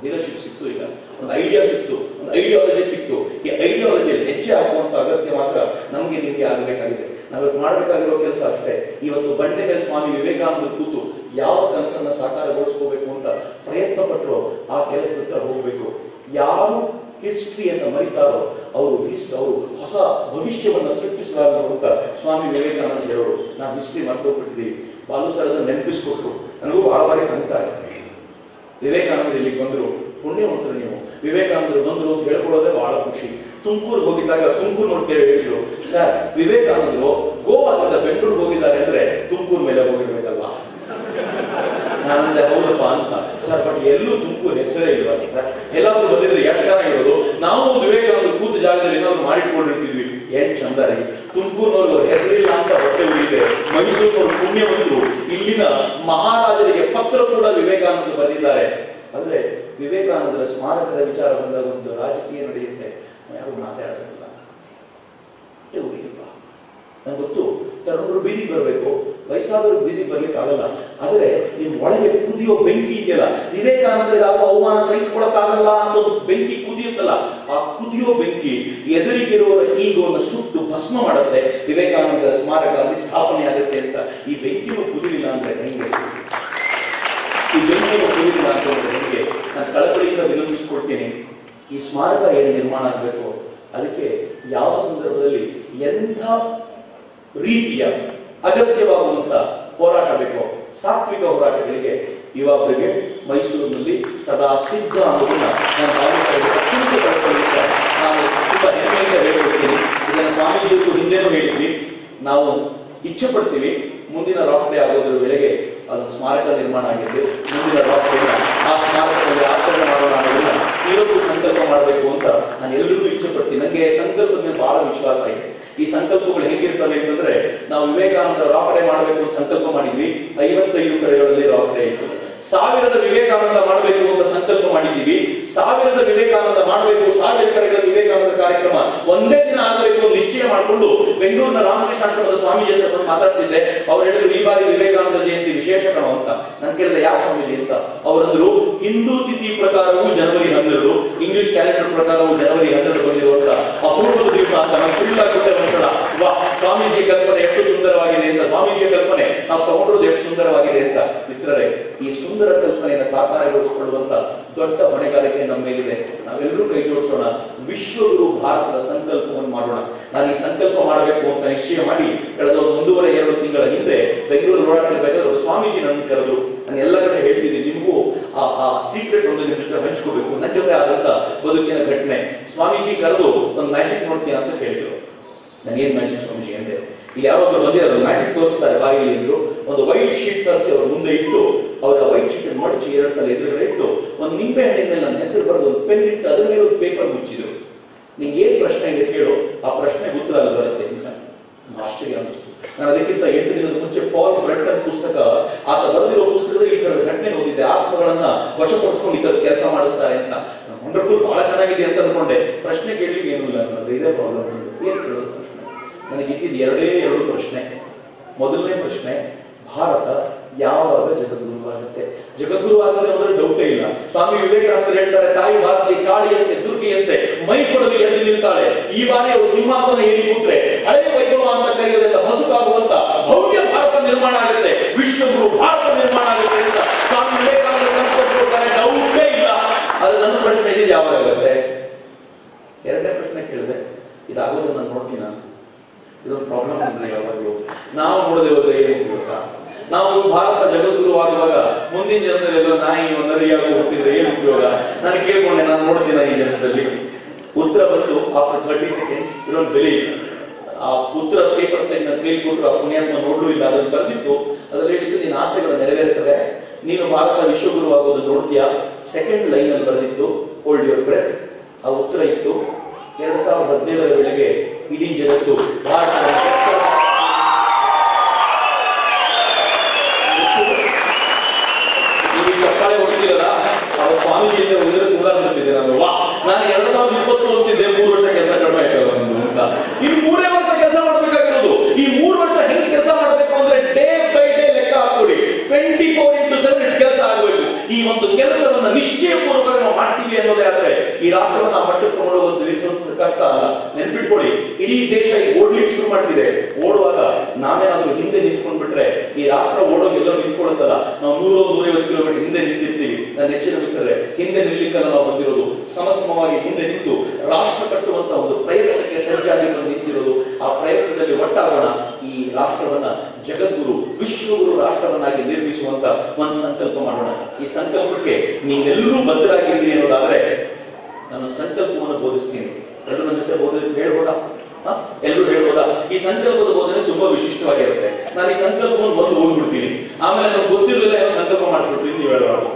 Speaker 1: ಲೀಡರ್ಶಿಪ್ ಸಿಕ್ತು, ಈಗ ಒಂದು ಐಡಿಯಾ ಸಿಕ್ತು, ಒಂದು ಐಡಿಯಾಲಜಿ ಸಿಕ್ತು. ಈ ಐಡಿಯಾಲಜಿಯಲ್ಲಿ ಹೆಜ್ಜೆ ಹಾಕುವಂತ ಅಗತ್ಯ ಮಾತ್ರ ನಮ್ಗೆ ನಿಮ್ಗೆ ಆಗಬೇಕಾಗಿದೆ. ನಾವಿವತ್ತು ಮಾಡಬೇಕಾಗಿರೋ ಕೆಲಸ ಅಷ್ಟೇ. ಇವತ್ತು ಬಂಡೆ ಮೇಲೆ ಸ್ವಾಮಿ ವಿವೇಕಾನಂದರು ಕೂತು ಯಾವ ಕನಸನ್ನ ಸಾಕಾರಗೊಳಿಸ್ಕೋಬೇಕು ಅಂತ ಪ್ರಯತ್ನ ಪಟ್ಟರು ಆ ಕೆಲಸದ ಹತ್ರ ಹೋಗ್ಬೇಕು. ಯಾರು ಹಿಸ್ಟ್ರಿಯನ್ನ ಮರಿತಾರೋ ಅವರು ಹೊಸ ಭವಿಷ್ಯವನ್ನ ಸೃಷ್ಟಿಸಲಾಗ ಅಂತ ಸ್ವಾಮಿ ವಿವೇಕಾನಂದ ಹೇಳೋರು. ನಾವು ಹಿಸ್ಟ್ರಿ ಮರ್ತೋಗ್ಬಿಟ್ಟಿದ್ದೀವಿ. ಬಾಲು ಸರ್ ಅದನ್ನು ನೆನಪಿಸ್ಕೊಟ್ರು. ನನಗೂ ಬಹಳ ಬಾರಿ ಸಂಕಟ ಆಗುತ್ತೆ. ವಿವೇಕಾನಂದರು ಇಲ್ಲಿಗೆ ಬಂದ್ರು, ಪುಣ್ಯವಂತರು ನೀವು. ವಿವೇಕಾನಂದರು ಬಂದ್ರು ಅಂತ ಹೇಳ್ಕೊಳ್ಳೋದೇ ಬಹಳ ಖುಷಿ. ತುಮಕೂರು ಹೋಗಿದ್ದಾಗ ತುಮಕೂರು ನೋಡ್ತೇವೆ ಹೇಳಿದ್ರು, ಸರ್ ವಿವೇಕಾನಂದರು ಗೋವಾದಿಂದ ಬೆಂಗಳೂರು ಹೋಗಿದ್ದಾರೆ ಅಂದ್ರೆ ತುಮಕೂರು ಮೇಲೆ ಹೋಗಿರ್ಬೇಕಲ್ವಾ? ನಾನಂದ್ರೆ ಹೌದಪ್ಪ ಅಂತ. ಸರ್ ಬಟ್ ಎಲ್ಲೂ ತುಮಕೂರು ಹೆಸರೇ ಇಲ್ವಾ ಸರ್? ಎಲ್ಲಾದ್ರೂ ಬಂದಿದ್ರೆ ಎಷ್ಟು ಚೆನ್ನಾಗಿರೋದು. ನಾವು ವಿವೇಕಾನಂದರು ಕೂತ ಜಾಗದಲ್ಲಿ ಏನಾದ್ರು ಮಾಡಿಟ್ಕೊಂಡಿರ್ತಿದ್ವಿ, ಏನ್ ಚಂದ ರೀ. ತುಮಕೂರಿನವ್ರು ಹೆಸರಿಲ್ಲ ಅಂತ ಹೊಟ್ಟೆ ಉಳಿದೆ. ಮೈಸೂರಿನವರು ಪುಣ್ಯವಂತರು. ಇಲ್ಲಿನ ಮಹಾರಾಜರಿಗೆ ಪತ್ರ ಕೂಡ ವಿವೇಕಾನಂದರು ಬರೆದಿದ್ದಾರೆ. ಅಂದ್ರೆ ವಿವೇಕಾನಂದರ ಸ್ಮಾರಕದ ವಿಚಾರ ಬಂದಾಗ ಒಂದು ರಾಜಕೀಯ ನಡೆಯುತ್ತೆ, ಯಾರು ಮಾತಾಡೋದಿಲ್ಲ. ನಂಗೆ ಗೊತ್ತು, ತರುಣರು ಬೀದಿಗೆ ಬರಬೇಕು, ವಯಸ್ಸಾದರೂ ಬೀದಿಗೆ ಬರ್ಲಿಕ್ಕೆ ಆಗಲ್ಲ. ಆದ್ರೆ ನಿಮ್ ಒಳಗೆ ಕುದಿಯೋ ಬೆಂಕಿ ಇದೆಯಲ್ಲ, ವಿವೇಕಾನಂದರಿಗೆ ಆಗುವ ಅವಮಾನ ಸಹಿಸ್ಕೊಳಕ್ಕಾಗಲ್ಲ ಅಂತ ಬೆಂಕಿ ಕುದಿಯುತ್ತಲ್ಲ, ಆ ಕುದಿಯೋ ಬೆಂಕಿ ಎದುರಿಗಿರುವವರ ಈಗೋವನ್ನು ಸುಟ್ಟು ಭಸ್ಮ ಮಾಡುತ್ತೆ. ವಿವೇಕಾನಂದರ ಸ್ಮಾರಕ ಅಲ್ಲಿ ಸ್ಥಾಪನೆ ಆಗುತ್ತೆ ಅಂತ. ಈ ಬೆಂಕಿಯು ಕುದಿಲಿಲ್ಲ ಅಂದ್ರೆ ಹೆಂಗೆ? ಈ ಬೆಂಕಿಯು ಕುದಿಲಿಲ್ಲ ಅಂತ ಹೆಂಗೆ? ನಾನು ಕಳಕಳಿಯಿಂದ ವಿನಂತಿಸ್ಕೊಳ್ತೀನಿ, ಈ ಸ್ಮಾರಕ ಏನು ನಿರ್ಮಾಣ ಆಗಬೇಕು, ಅದಕ್ಕೆ ಯಾವ ಸಂದರ್ಭದಲ್ಲಿ ಎಂಥ ರೀತಿಯ ಅಗತ್ಯವಾಗುವಂತ ಹೋರಾಟ ಬೇಕೋ, ಸಾತ್ವಿಕ ಹೋರಾಟಗಳಿಗೆ ಯುವ ಬ್ರಿಗೇಡ್ ಮೈಸೂರಿನಲ್ಲಿ ಸದಾ ಸಿದ್ಧ ಅನ್ನೋದನ್ನ ನಾನು ತುಂಬಾ ಹೆಮ್ಮೆಯಿಂದ ಹೇಳ್ಕೊಡ್ತೀನಿ. ಇದನ್ನು ಸ್ವಾಮೀಜಿಗೂ ಹಿಂದೆನೂ ಹೇಳಿದ್ವಿ. ನಾವು ಇಚ್ಛೆ ಪಡ್ತೀವಿ ಮುಂದಿನ ರಾಕ್ ಡೇ ಆಗೋದ್ರ ವೇಳೆಗೆ ಅದೊಂದು ಸ್ಮಾರಕ ನಿರ್ಮಾಣ ಆಗಿದ್ದು, ಮುಂದಿನ ರಾಕ್ ಡೇ ಆ ಸ್ಮಾರಕದಲ್ಲಿ ಆಚರಣೆ ಮಾಡೋಣ ಅನ್ನೋದನ್ನ ಇವತ್ತು ಸಂಕಲ್ಪ ಮಾಡಬೇಕು ಅಂತ ನಾನು ಎಲ್ಲರಿಗೂ ಇಚ್ಛೆ ಪಡ್ತೀನಿ. ನನಗೆ ಸಂಕಲ್ಪದ ಮೇಲೆ ಬಹಳ ವಿಶ್ವಾಸ ಇದೆ. ಈ ಸಂಕಲ್ಪಗಳು ಹೇಗಿರ್ತವೆ ಅಂತಂದ್ರೆ, ನಾವು ವಿವೇಕಾನಂದ ರಾಕ್ ಡೇ ಮಾಡಬೇಕು ಅಂತ ಸಂಕಲ್ಪ ಮಾಡಿದ್ವಿ. 55 ಕಡೆಗಳಲ್ಲಿ ರಾಕ್ ಡೇ ಇತ್ತು. 1000 ವಿವೇಕಾನಂದ ಮಾಡಬೇಕು ಅಂತ ಸಂಕಲ್ಪ ಮಾಡಿದ್ದೀವಿ. 1000 ವಿವೇಕಾನಂದ ಮಾಡಬೇಕು, 1000 ಕಡೆಗಳ ವಿವೇಕಾನಂದ ಕಾರ್ಯಕ್ರಮ ಒಂದೇ ದಿನ ಆಗಬೇಕು ಅಂತ ನಿಶ್ಚಯ ಮಾಡಿಕೊಂಡು ಬೆಂಗಳೂರಿನ ರಾಮಕೃಷ್ಣಾಶ್ರಮದ ಸ್ವಾಮೀಜಿ ಹತ್ರ ಮಾತಾಡ್ತಿದ್ದೆ. ಅವ್ರು ಹೇಳಿದ್ರು, ಈ ಬಾರಿ ವಿವೇಕಾನಂದ ಜಯಂತಿ ವಿಶೇಷ ಕಣ ಅಂತ. ನಾನು ಕೇಳಿದೆ, ಯಾಕೆ ಸ್ವಾಮೀಜಿ ಅಂತ. ಅವರಂದ್ರು, ಹಿಂದೂ ತಿಥಿ ಪ್ರಕಾರವೂ ಜನವರಿ 12, ಇಂಗ್ಲಿಷ್ ಕ್ಯಾಲೆಂಡರ್ ಪ್ರಕಾರವೂ ಜನವರಿ 12 ಬಂದಿರುವಂತ ಅಪೂರ್ವದ ದಿವಸ ಅಂತ. ನಾನು ಫುಲ್ ಆಗಿ ಒಂದ್ಸಲ ವಾ, ಸ್ವಾಮೀಜಿಯ ಕಲ್ಪನೆ ಎಷ್ಟು ಸುಂದರವಾಗಿದೆ ಅಂತ, ಸ್ವಾಮೀಜಿಯ ಕಲ್ಪನೆ ನಾವು ತಗೊಂಡಿರೋದು ಎಷ್ಟು ಸುಂದರವಾಗಿದೆ ಅಂತ. ಮಿತ್ರರೇ, ಈ ಸುಂದರ ಕಲ್ಪನೆಯನ್ನು ಸಾಕಾರಗೊಳಿಸಿಕೊಳ್ಳುವಂತ ದೊಡ್ಡ ಹೊಣೆಗಾರಿಕೆ ನಮ್ಮ ಮೇಲಿದೆ. ನಾವೆಲ್ಲರೂ ಕೈ ಜೋಡಿಸೋಣ, ವಿಶ್ವಗುರು ಭಾರತದ ಸಂಕಲ್ಪವನ್ನು ಮಾಡೋಣ. ನಾನು ಈ ಸಂಕಲ್ಪ ಮಾಡಬೇಕು ಅಂತ ನಿಶ್ಚಯ ಮಾಡಿ ಕಳೆದ 1.5-2 ತಿಂಗಳ ಹಿಂದೆ ಬೆಂಗಳೂರು ಓಡಾಡ್ತಿರ್ಬೇಕಾದ್ರೆ ಒಬ್ಬ ಸ್ವಾಮೀಜಿ ನನ್ನ ಕರೆದ್ರು. ನಾನು ಎಲ್ಲ ಕಡೆ ಹೇಳ್ತಿದ್ದೀನಿ, ನಿಮಗೂ ಆ ಸೀಕ್ರೆಟ್ ಒಂದು ನಿಮ್ ಜೊತೆ ಹಂಚ್ಕೋಬೇಕು. ನನ್ನ ಜೊತೆ ಆದಂತ ಬದುಕಿನ ಘಟನೆ. ಸ್ವಾಮೀಜಿ ಕರೆದು ಒಂದು ಮ್ಯಾಜಿಕ್ ನೋಡ್ತೀಯ ಅಂತ ಕೇಳಿದ್ರು. ನಾನೇನ್ ಮ್ಯಾಜಿಕ್ ಸ್ವಾಮೀಜಿ ಅಂದೆ. ಇಲ್ಲಿ ಯಾರೊಬ್ಬರು ಬಂದಿರೋದು ಮ್ಯಾಜಿಕ್ ತೋರಿಸ್ತಾರೆ ಬಾಯಿಲಿ ಅಂದ್ರು. ಒಂದು ವೈಟ್ ಶೀಟ್ ತರಿಸಿ ಅವ್ರ ಮುಂದೆ ಇಟ್ಟು, ಅವ್ರ ವೈಟ್ ಶೀಟ್ ಮಡಚಿ 2 ಸಲ ಎದುರುಗಡೆ ಇಟ್ಟು, ಒಂದು ನಿಂಬೆ ಹಣ್ಣಿನ ಮೇಲೆ ನನ್ನ ಹೆಸರು ಬರೆದು ಒಂದು ಪೆನ್ ಇಟ್ಟು ಅದ್ರ ಮೇಲೆ ಒಂದು ಪೇಪರ್ ಮುಚ್ಚಿದ್ರು. ನಿಂಗೆ ಏನ್ ಪ್ರಶ್ನೆ ಇದೆ ಕೇಳು, ಆ ಪ್ರಶ್ನೆಗೆ ಉತ್ತರ ಅಲ್ಲಿ ಬರುತ್ತೆ ಅಂತ. ಆಶ್ಚರ್ಯ ಅನ್ನಿಸ್ತು. ನಾನು ಅದಕ್ಕಿಂತ 8 ದಿನದ ಮುಂಚೆ ಪಾಲ್ ಬ್ರೆಂಟನ್ ಪುಸ್ತಕ, ಆತ ಬರೆದಿರೋ ಪುಸ್ತಕದಲ್ಲಿ ಈ ತರದ ಘಟನೆ ಓದಿದ್ದೆ. ಆತ್ಮಗಳನ್ನ ವಶಪಡಿಸ್ಕೊಂಡು ಈ ತರದ ಕೆಲಸ ಮಾಡಿಸ್ತಾರೆ ಅಂತ. ವಂಡರ್ಫುಲ್, ಬಹಳ ಚೆನ್ನಾಗಿದೆ ಅಂತ ಅನ್ಕೊಂಡೆ. ಪ್ರಶ್ನೆ ಕೇಳಲಿಕ್ಕೆ ಏನೂ ಇಲ್ಲ ಅನ್ನೋದು, ಇದೇ ಪ್ರಾಬ್ಲಮ್. ಏನ್ ಕೇಳೋದು ಪ್ರಶ್ನೆ? ನನಗೆ ಇದ್ದಿದ್ದು 2 ಪ್ರಶ್ನೆ. ಮೊದಲನೇ ಪ್ರಶ್ನೆ, ಭಾರತ ಯಾವಾಗ ಜಗದ್ಗುರು ಆಗುತ್ತೆ? ಜಗದ್ಗುರು ಆಗುತ್ತೆ ಅನ್ನೋದ್ರೆ ಡೌಟೇ ಇಲ್ಲ. ಸ್ವಾಮಿ ವಿವೇಕಾನಂದರು ಹೇಳ್ತಾರೆ, ತಾಯಿ ಭಾರತಿ ಕಾಳಿಯಂತೆ ದುರ್ಗಿಯಂತೆ ಮೈ ಕೊಡಲು ಎದ್ದು ನಿಲ್ತಾಳೆ. ಈ ಬಾರಿ ಅವರು ಸಿಂಹಾಸನ ಏರಿ ಕೂತ್ರೆ ಹಳೆಯ ವೈಭವ ಅಂತ ಕರೆಯೋದೆಲ್ಲ ಮಸುಕಾಗುವಂತ ಭವ್ಯ ಭಾರತ ನಿರ್ಮಾಣ ಆಗುತ್ತೆ, ವಿಶ್ವಗುರು ಭಾರತ ನಿರ್ಮಾಣ ಆಗುತ್ತೆ ಅಂತ ಸ್ವಾಮಿ ವಿವೇಕಾನಂದರು ಕನಸ್ಕೊಟ್ಟಿರ್ತಾರೆ. ಡೌಟೇ ಇಲ್ಲ. ಅದು ನನ್ನ ಪ್ರಶ್ನೆ ಇದೆ, ಯಾವಾಗ ಆಗುತ್ತೆ? 2ನೇ ಪ್ರಶ್ನೆ ಕೇಳಿದೆ, ಇದಾಗೋದು ನಾನು ನೋಡ್ತೀನ? ಇದೊಂದು ಪ್ರಾಬ್ಲಮ್ ಅಂದ್ರೆ ಯಾವಾಗಲೂ ನಾವು ನೋಡದೆ ಹೋದ್ರೆ ಏನು ಉಪಯೋಗ? ನಾವು ಭಾರತ ಜಗದ್ಗುರು ಆಗುವಾಗ ಮುಂದಿನ ಜನರಲ್ಲೆಲ್ಲ ನಾಯಿಯೋ ನರಿಯಾಗೋ ಹುಟ್ಟಿದ್ರೆ ಏನು ಉಪಯೋಗ? ನಾನು ಕೇಳ್ಕೊಂಡೆ, ನಾನು ನೋಡ್ತೀನ ಈ ಜನರಲ್ಲಿ? ಉತ್ತರ ಬಂತು after 30 seconds. You don't believe. ಆ ಉತ್ತರ ಪೇಪರ್ ತೆಗೆದು ನನ್ನ ಕೈಲಿ ಕೊಟ್ಟರು. ಆ ಪುಣ್ಯಾತ್ಮ ನೋಡ್ಲೂ ಇಲ್ಲ. ಅದ್ರಲ್ಲಿ ಬರ್ದಿತ್ತು, ಅದ್ರಲ್ಲಿ ಹೇಳಿತ್ತು, ನಿನ್ನ ಆಸೆಗಳು ನೆರವೇರ್ತವೆ, ನೀನು ಭಾರತ ವಿಶ್ವಗುರು ಆಗೋದು ನೋಡ್ತೀಯಾ. ಸೆಕೆಂಡ್ ಲೈನ್ ಅಲ್ಲಿ ಬರ್ದಿತ್ತು, ಹೋಲ್ಡ್ ಯುವರ್ ಬ್ರೆತ್. ಆ ಉತ್ತರ ಇತ್ತು 2017 ವೇಳೆಗೆ ಇಡೀ ಜಗತ್ತು ಭಾರತದ ಕಪ್ಪಾಳೆ ಹೊಡಿತಿರಲ್ಲ, ಅವ್ರ ಸ್ವಾಮೀಜಿಯಿಂದ ಕೂಡ ಬರ್ತಿದ್ದೆ ನಾನು. ವಾ, ನಾನು 2020 ಅಂತಿದ್ದೆ, 3 ವರ್ಷ ಕೆಲಸ ಕಡಿಮೆ ಆಯ್ತಲ್ಲ ನಮ್ದು ಅಂತ. ಇನ್ನು 3 ವರ್ಷ ಕೆಲಸ ಮಾಡಬೇಕಾಗಿರೋದು. ಈ 3 ವರ್ಷ ಹೆಂಗ್ ಕೆಲಸ ಮಾಡಬೇಕು ಅಂದ್ರೆ ಡೇ ಬೈ ಡೇ ಲೆಕ್ಕ ಹಾಕೊಡಿ. 24/7 ಕೆಲಸ ಆಗಬೇಕು. ಈ ಒಂದು ಕೆಲಸವನ್ನ ನಿಶ್ಚಯಪೂರ್ವಕವಾಗಿ ನಾವು ಮಾಡ್ತೀವಿ ಅನ್ನೋದೇ ಆದ್ರೆ ಈ ರಾಷ್ಟ್ರವನ್ನ ಮಟ್ಟಕ್ಕೆ ತಗೊಂಡೋಗೋದು ನಿಲ್ಲಿಸೋದು ಕಷ್ಟ ಅಲ್ಲ. ನೆನ್ಪಿಟ್ಕೊಳ್ಳಿ, ಇಡೀ ದೇಶ ಓಡ್ಲಿಕ್ಕೆ ಶುರು ಮಾಡ್ತಿದೆ. ಓಡುವಾಗ ನಾವೇನಾದ್ರೂ ಹಿಂದೆ ನಿಂತ್ಕೊಂಡ್ಬಿಟ್ರೆ ಈ ರಾಷ್ಟ್ರ ಓಡೋಗಿ ಎಲ್ಲರೂ ನಿಂತ್ಕೊಳ್ಳುತ್ತಲ್ಲ. ನಾವು 100-150 ಕಿಲೋಮೀಟರ್ ಹಿಂದೆ ನಿಂತಿರ್ತೀವಿ. ನನ್ನ ಹೆಚ್ಚಿನ ಮಿತ್ರರೇ, ಹಿಂದೆ ನಿಲ್ಲಿಕ್ಕಲ್ಲ ನಾವು ಬಂದಿರೋದು. ಸಮಸಮವಾಗಿ ಮುಂದೆ ನಿಂತು ರಾಷ್ಟ್ರ ಕಟ್ಟುವಂತ ಒಂದು ಪ್ರಯತ್ನಕ್ಕೆ ಸಜ್ಜಾಗಿ ನಿಂತಿರೋದು. ಆ ಪ್ರಯತ್ನದಲ್ಲಿ ಒಟ್ಟಾಗೋಣ. ಈ ರಾಷ್ಟ್ರವನ್ನ ಜಗದ್ಗುರು ವಿಶ್ವಗುರು ರಾಷ್ಟ್ರವನ್ನಾಗಿ ನಿರ್ಮಿಸುವಂತ ಒಂದು ಸಂಕಲ್ಪ ಮಾಡೋಣ. ಈ ಸಂಕಲ್ಪಕ್ಕೆ ನೀವೆಲ್ಲರೂ ಬದ್ಧರಾಗಿದ್ದೀರಿ ಅನ್ನೋದಾದ್ರೆ ನಾನೊಂದು ಸಂಕಲ್ಪವನ್ನು ಬೋಧಿಸ್ತೀನಿ. ಎಲ್ಲರೂ ನನ್ನ ಜೊತೆ ಹೇಳ್ಬೋದಾ? ಎಲ್ಲರೂ ಹೇಳ್ಬೋದಾ? ಈ ಸಂಕಲ್ಪದ ಬೋಧನೆ ತುಂಬಾ ವಿಶಿಷ್ಟವಾಗಿರುತ್ತೆ. ನಾನು ಈ ಸಂಕಲ್ಪವನ್ನು ಮೊದಲು ಓದ್ಬಿಡ್ತೀನಿ, ಆಮೇಲೆ ನಮ್ಗೆ ಗೊತ್ತಿರಲಿಲ್ಲ ಏನೋ ಸಂಕಲ್ಪ ಮಾಡಿಸ್ಬಿಡ್ತೀನಿ, ನೀವು ಹೇಳೋದು.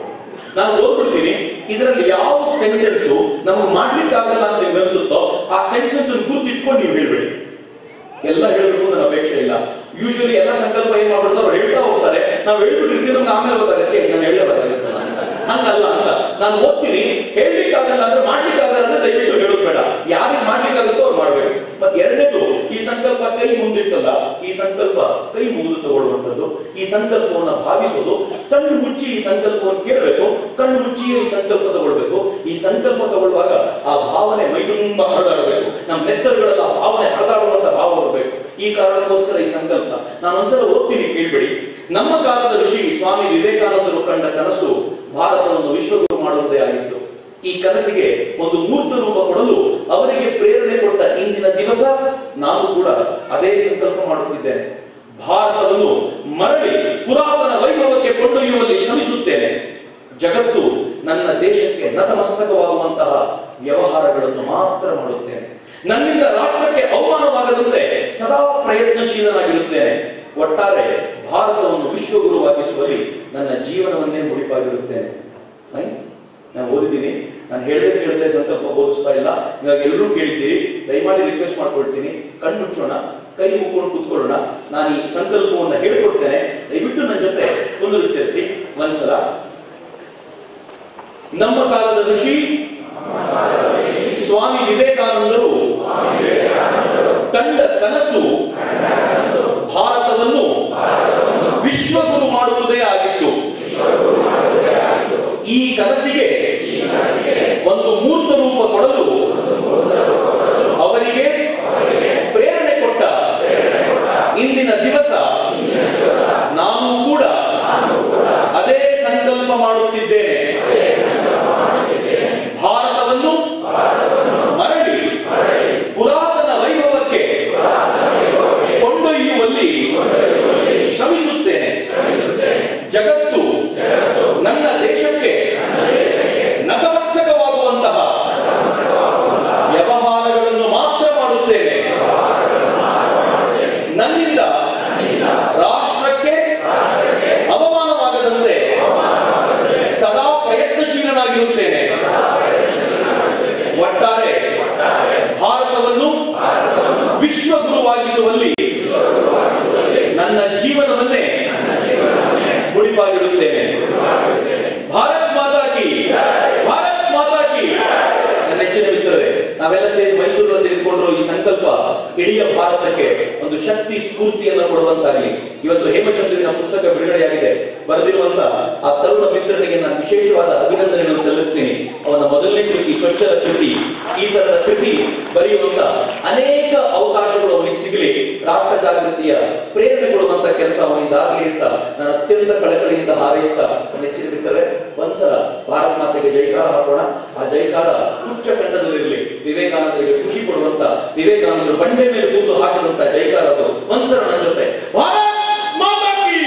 Speaker 1: ನಾನು ಓದ್ಬಿಡ್ತೀನಿ. ಇದರಲ್ಲಿ ಯಾವ ಸೆಂಟೆನ್ಸ್ ನಮ್ಗೆ ಮಾಡ್ಲಿಕ್ಕಾಗಲ್ಲ ಅಂತ ನಿಮ್ಗೆ ಅನ್ಸುತ್ತೋ ಆ ಸೆಂಟೆನ್ಸ್ ಗುರ್ತಿಟ್ಕೊಂಡು ನೀವು ಹೇಳ್ಬೇಡಿ. ಎಲ್ಲ ಹೇಳ್ಬೇಕು ನನ್ನ ಅಪೇಕ್ಷೆ ಇಲ್ಲ. ಯೂಶಲಿ ಎಲ್ಲ ಸಂಕಲ್ಪ ಏನ್ ಮಾಡ್ಬಿಡ್ತಾರೋ ಹೇಳ್ತಾ ಹೋಗ್ತಾರೆ. ನಾವು ಹೇಳ್ಬಿಟ್ಟಿರ್ತೀವಿ, ನಮ್ಗೆ ಆಮೇಲೆ ಗೊತ್ತಾಗತ್ತೆ ನಾನು ಹೇಳಬೇಕಾಗುತ್ತೆ ಹಂಗಲ್ಲ ಅಂತ. ನಾನು ಓದ್ತೀನಿ, ಹೇಳ್ಲಿಕ್ಕಾಗಲ್ಲ ಅಂದ್ರೆ ಮಾಡ್ಲಿಕ್ಕಾಗಲ್ಲ ಅಂದ್ರೆ ದಯವಿಟ್ಟು ಹೇಳೋದು ಬೇಡ. ಯಾರಿಗೆ ಮಾಡ್ಲಿಕ್ಕಾಗುತ್ತೋ ಅವ್ರು ಮಾಡ್ಬೇಕು. ಮತ್ತೆ 2ನೇದು, ಈ ಸಂಕಲ್ಪ ಕೈ ಮುಂದಿಟ್ಟಲ್ಲ, ಈ ಸಂಕಲ್ಪ ಕೈ ಮುಗಿದು ತಗೊಳ್ಳುವಂಥದ್ದು. ಈ ಸಂಕಲ್ಪವನ್ನ ಭಾವಿಸೋದು, ಕಣ್ಣು ಮುಚ್ಚಿ ಈ ಸಂಕಲ್ಪವನ್ನು ಕೇಳಬೇಕು, ಕಣ್ಣು ಮುಚ್ಚಿ ಈ ಸಂಕಲ್ಪ ತಗೊಳ್ಬೇಕು. ಈ ಸಂಕಲ್ಪ ತಗೊಳ್ಳುವಾಗ ಆ ಭಾವನೆ ಮೈ ತುಂಬಾ ಹರಿದಾಡಬೇಕು. ನಮ್ಮ ನೆತ್ತರುಗಳೆಲ್ಲ ಆ ಭಾವನೆ ಹರಿದಾಡುವಂತ ಭಾವ ಬರಬೇಕು. ಈ ಕಾರಣಕ್ಕೋಸ್ಕರ ಈ ಸಂಕಲ್ಪ ನಾನು ಒಂದ್ಸಲ ಓದ್ತೀನಿ, ಕೇಳ್ಬೇಡಿ. ನಮ್ಮ ಕಾಲದ ಋಷಿ ಸ್ವಾಮಿ ವಿವೇಕಾನಂದರು ಕಂಡ ಕನಸು ಭಾರತವನ್ನು ವಿಶ್ವಗುರು ಮಾಡುವುದೇ ಆಗಿತ್ತು. ಈ ಕನಸಿಗೆ ಒಂದು ಮೂರ್ತ ರೂಪ ಕೊಡಲು ಅವರಿಗೆ ಪ್ರೇರಣೆ ಕೊಟ್ಟ ಇಂದಿನ ದಿವಸ ನಾನು ಕೂಡ ಅದೇ ಸಂಕಲ್ಪ ಮಾಡುತ್ತಿದ್ದೇನೆ. ಭಾರತವನ್ನು ಮರಳಿ ಪುರಾತನ ವೈಭವಕ್ಕೆ ಕೊಂಡೊಯ್ಯುವಲ್ಲಿ ಶ್ರಮಿಸುತ್ತೇನೆ. ಜಗತ್ತು ನನ್ನ ದೇಶಕ್ಕೆ ನತಮಸ್ತಕವಾಗುವಂತಹ ವ್ಯವಹಾರಗಳನ್ನು ಮಾತ್ರ ಮಾಡುತ್ತೇನೆ. ನನ್ನಿಂದ ರಾಷ್ಟ್ರಕ್ಕೆ ಅವಮಾನವಾಗದಂತೆ ಸದಾ ಪ್ರಯತ್ನಶೀಲನಾಗಿರುತ್ತೇನೆ. ಒಟ್ಟಾರೆ ಭಾರತವನ್ನು ವಿಶ್ವಗುರುವಾಗಿಸುವಲ್ಲಿ ನನ್ನ ಜೀವನವನ್ನೇ ಮುಡಿಪಾಗಿರುತ್ತೇನೆ. ನಾನು ಓದಿದ್ದೀನಿ, ನಾನು ಹೇಳಿದ್ರೆ ಸಂಕಲ್ಪ ಬೋಧಿಸ್ತಾ ಇಲ್ಲ. ಇವಾಗ ಎಲ್ಲರೂ ಕೇಳಿದ್ದೀರಿ, ದಯಮಾಡಿ ರಿಕ್ವೆಸ್ಟ್ ಮಾಡ್ಕೊಳ್ತೀನಿ, ಕಣ್ಣು ಮುಚ್ಚೋಣ, ಕೈ ಮುಕ್ಕೊಂಡು ಕೂತ್ಕೊಳ್ಳೋಣ. ನಾನು ಈ ಸಂಕಲ್ಪವನ್ನು ಹೇಳ್ಕೊಡ್ತೇನೆ, ದಯವಿಟ್ಟು ನನ್ನ ಜೊತೆ ಪುನರುಚ್ಚರಿಸಿ ಒಂದ್ಸಲ. ನಮ್ಮ ಕಾಲದ ಋಷಿ ಸ್ವಾಮಿ ವಿವೇಕಾನಂದರು ಕಂಡ ಕನಸು ಭಾರತವನ್ನು ವಿಶ್ವಗುರು ಮಾಡುವುದೇ ಆಗಿತ್ತು. ಈ ಕನಸಿಗೆ ಒಂದು ಮೂರ್ತ ರೂಪ ಕೊಡಲು ಅವರಿಗೆ ಪ್ರೇರಣೆ ಕೊಟ್ಟ ನನ್ನಿಂದ ರಾಷ್ಟ್ರಕ್ಕೆ ಅವಮಾನವಾಗದಂತೆ ಸದಾ ಪ್ರಯತ್ನಶೀಲನಾಗಿರುತ್ತೇನೆ. ಒಟ್ಟಾರೆ ಭಾರತವನ್ನು ವಿಶ್ವಗುರುವಾಗಿಸುವಲ್ಲಿ ನನ್ನ ಜೀವನವನ್ನೇ ಮುಡಿಪಾಗಿಡುತ್ತೇನೆ. ಭಾರತ್ ಮಾತಾ ಕಿ, ಭಾರತ್ ಮಾತಾ ಕಿ. ನನ್ನ ಹೆಚ್ಚಿನ ಮಿತ್ರರೇ, ನಾವೆಲ್ಲ ಸೇರಿ ಮೈಸೂರಲ್ಲಿ ತೆಗೆದುಕೊಂಡ್ರು ಈ ಸಂಕಲ್ಪ ಇಡೀ ಭಾರತಕ್ಕೆ ಒಂದು ಶಕ್ತಿ ಸ್ಫೂರ್ತಿಯನ್ನು ಕೊಡುವಂತಾಗಲಿ. ಇವತ್ತು ಹೇಮಚಂದ್ರನ ಪುಸ್ತಕ ಬಿಡುಗಡೆಯಾಗಿದೆ. ಬರೆದಿರುವಂತ ಆ ತರುಣ ಮಿತ್ರನಿಗೆ ನಾನು ವಿಶೇಷವಾದ ಅಭಿನಂದನೆಗಳನ್ನು ಸಲ್ಲಿಸ್ತೀನಿ. ಅವನ ಮೊದಲನೇ ಕೃತಿ ಚೊಚ್ಚಲ ಕೃತಿ, ಈ ತರದ ಕೃತಿ ಬರೆಯುವಂತ ಅನೇಕ ಅವಕಾಶಗಳು ಅವನಿಗೆ ಸಿಗಲಿ, ರಾಷ್ಟ್ರ ಜಾಗೃತಿಯ ಪ್ರೇರಣೆ ಕೊಡುವಂತ ಕೆಲಸ ಅವನಿಂದಾಗಲಿ ಅಂತ ನಾನು ಅತ್ಯಂತ ಕಳಕಳಿಯಿಂದ ಹಾರೈಸ್ತಾ, ನೆಚ್ಚಿನ ಮಿತ್ರರೇ, ಒಂದ್ಸಲ ಭಾರತ ಮಾತೆಗೆ ಜೈಕಾರ ಹಾಕೋಣ. ಆ ಜೈಕಾರ ಉಚ್ಚ ಕಂಠದಲ್ಲಿರಲಿ. ವಿವೇಕಾನಂದರಿಗೆ ಖುಷಿ ಕೊಡುವಂತ, ವಿವೇಕಾನಂದರು ಬಂಡೆ ಮೇಲೆ ಕೂತು ಹಾಕಿದಂತ ಜೈಕಾರ ಅದು. ಒಂದ್ಸಲ ನನ್ನ ಜೊತೆ ಭಾರತ್ ಮಾತಾ ಕಿ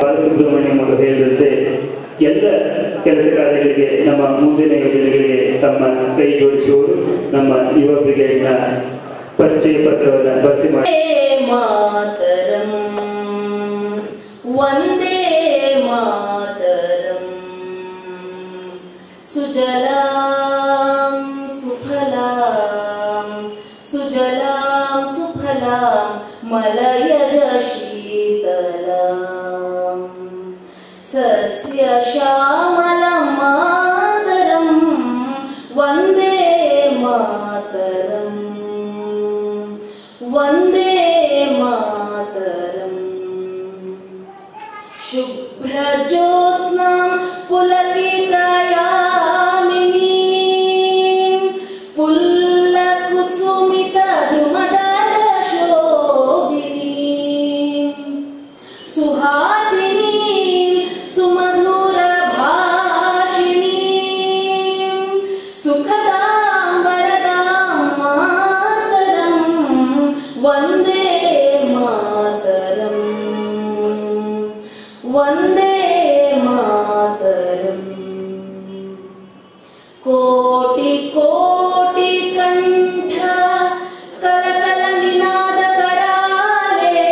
Speaker 2: ಬಾಲಸುಬ್ರಹ್ಮಣ್ಯಂ ಅವರು ಹೇಳಿದಂತೆ ಎಲ್ಲ ಕೆಲಸ ಕಾರ್ಯಗಳಿಗೆ, ನಮ್ಮ ಮುಂದಿನ ಯೋಜನೆಗಳಿಗೆ ತಮ್ಮ ಕೈ ಜೋಡಿಸುವವರು ನಮ್ಮ ಯುವ ಬ್ರಿಗೇಡ್ನ ಪರಿಚಯ ಪತ್ರವನ್ನು ಭರ್ತಿ ಮಾಡಿ.
Speaker 3: ಮಾತರಂ ವಂದೇ ಮಾತರಂ ಸುಜಲಾಂ ಸುಫಲಾಂ ಸುಜಲಾಂ ಸುಫಲಾಂ ಮಲಯಜ ಶೀತಲಾಂ ಸಸ್ಯ ಶ್ಯಾಮಲಂ ಮಾತರಂ ವಂದೇ ಮಾತರಂ ವಂದೇ ಮಾತರಂ ಶುಭ್ರಜ್ಯೋತ್ಸ್ನಾಂ ಪುಲಕಿತಯಾಮಿನೀಂ ಪುಲ್ಲಕುಸುಮಿತದ್ರುಮದಲಶೋಭಿನೀಂ ಸುಹಾಸಿನೀಂ ಸುಮಧುರಭಾಷಿಣೀಂ ಸುಖದಾಂ ವರದಾಂ ಮಾತರಂ ವಂದೇ ಮಾತರಂ ವಂದೇ ಮಾತರಂ ಕೋಟಿ ಕೋಟಿ ಕಂಠ ಕಲಕಲ ನಿನಾದ ಕರಾಲೆ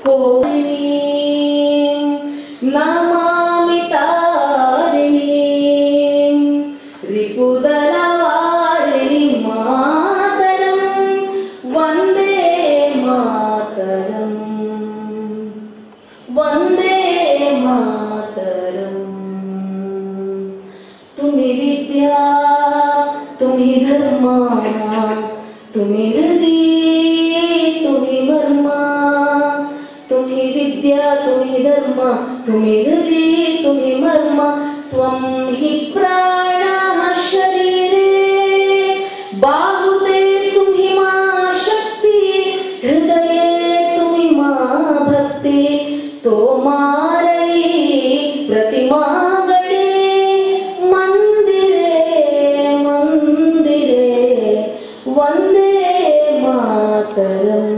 Speaker 3: ಕೋಣೀಂ ನಮಾಮಿ ತಾರಿಣೀಂ ರಿಪುದಲವಾರಿಣಿ ಮಾತರಂ ವಂದೇ ಮಾತರಂ ವಂದೇ ಮಾತರಂ तुम्ही विद्या तुम्ही धर्म तुम्ही हृदय तुम्ही मर्म तुम्ही विद्या तुम्ही धर्म तुम्ही हृदय तुम्ही मर्म त्वं हि प्राणः शरीरे बाहुते तुम्ही मा शक्ति हृदये तुम्ही मा भक्ति तो मारई प्रतिमा ವಂದೇ ಮಾತರಂ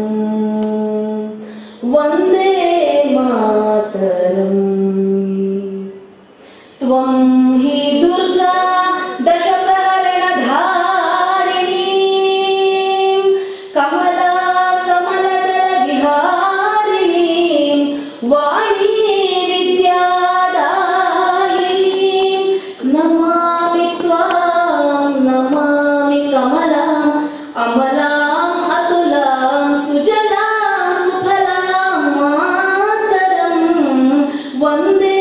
Speaker 3: ವಂದೇ ಮಾತರಂ ತ್ವಂ ಹಿ ದುರ್ಗಾ ದಶ ಪ್ರಹರಣಧಾರಿಣೀ ಕಮಲಾ ಕಮಲದಲ ವಿಹಾರಿಣೀ ವಾಣೀ ವಿದ್ಯಾದಾಯಿನೀ ನಮಾಮಿ ತ್ವಾಂ ನಮಾಮಿ ಕಮಲಾಂ ಅಮಲಾಂ ಅತುಲಾಂ ಸುಜಲಾಂ ಸುಫಲಾಂ ಮಾತರಂ ವಂದೇ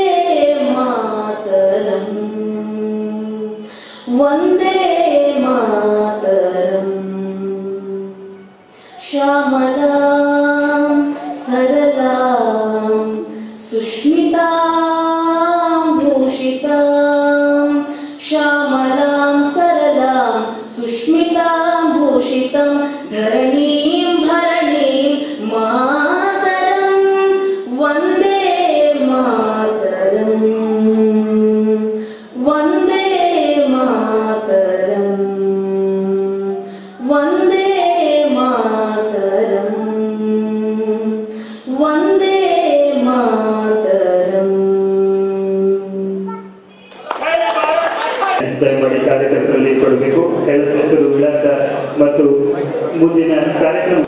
Speaker 3: ಮಾತರಂ ವಂದೇ ಮಾತರಂ ಶ್ಯಾಮಲಾಂ ಸರಳಾಂ ಸುಷ್ಮಿತಾಂ ಭೂಷಿತಾಂ ಶ್ಯಾಮಲಾಂ ಸರಳಾಂ ಸುಷ್ಮಿತಾಂ ಭೂಷಿತಂ ಧರಣೀಂ ಭರಣೀಂ ಮಾತರಂ ವಂದೇ ಮಾತರಂ ವಂದೇ ಮಾತರಂ ವಂದೇ ಮಾತರಂ ವಂದೇ ಮಾತರಂ
Speaker 2: ಕಾರ್ಯಕ್ರಮ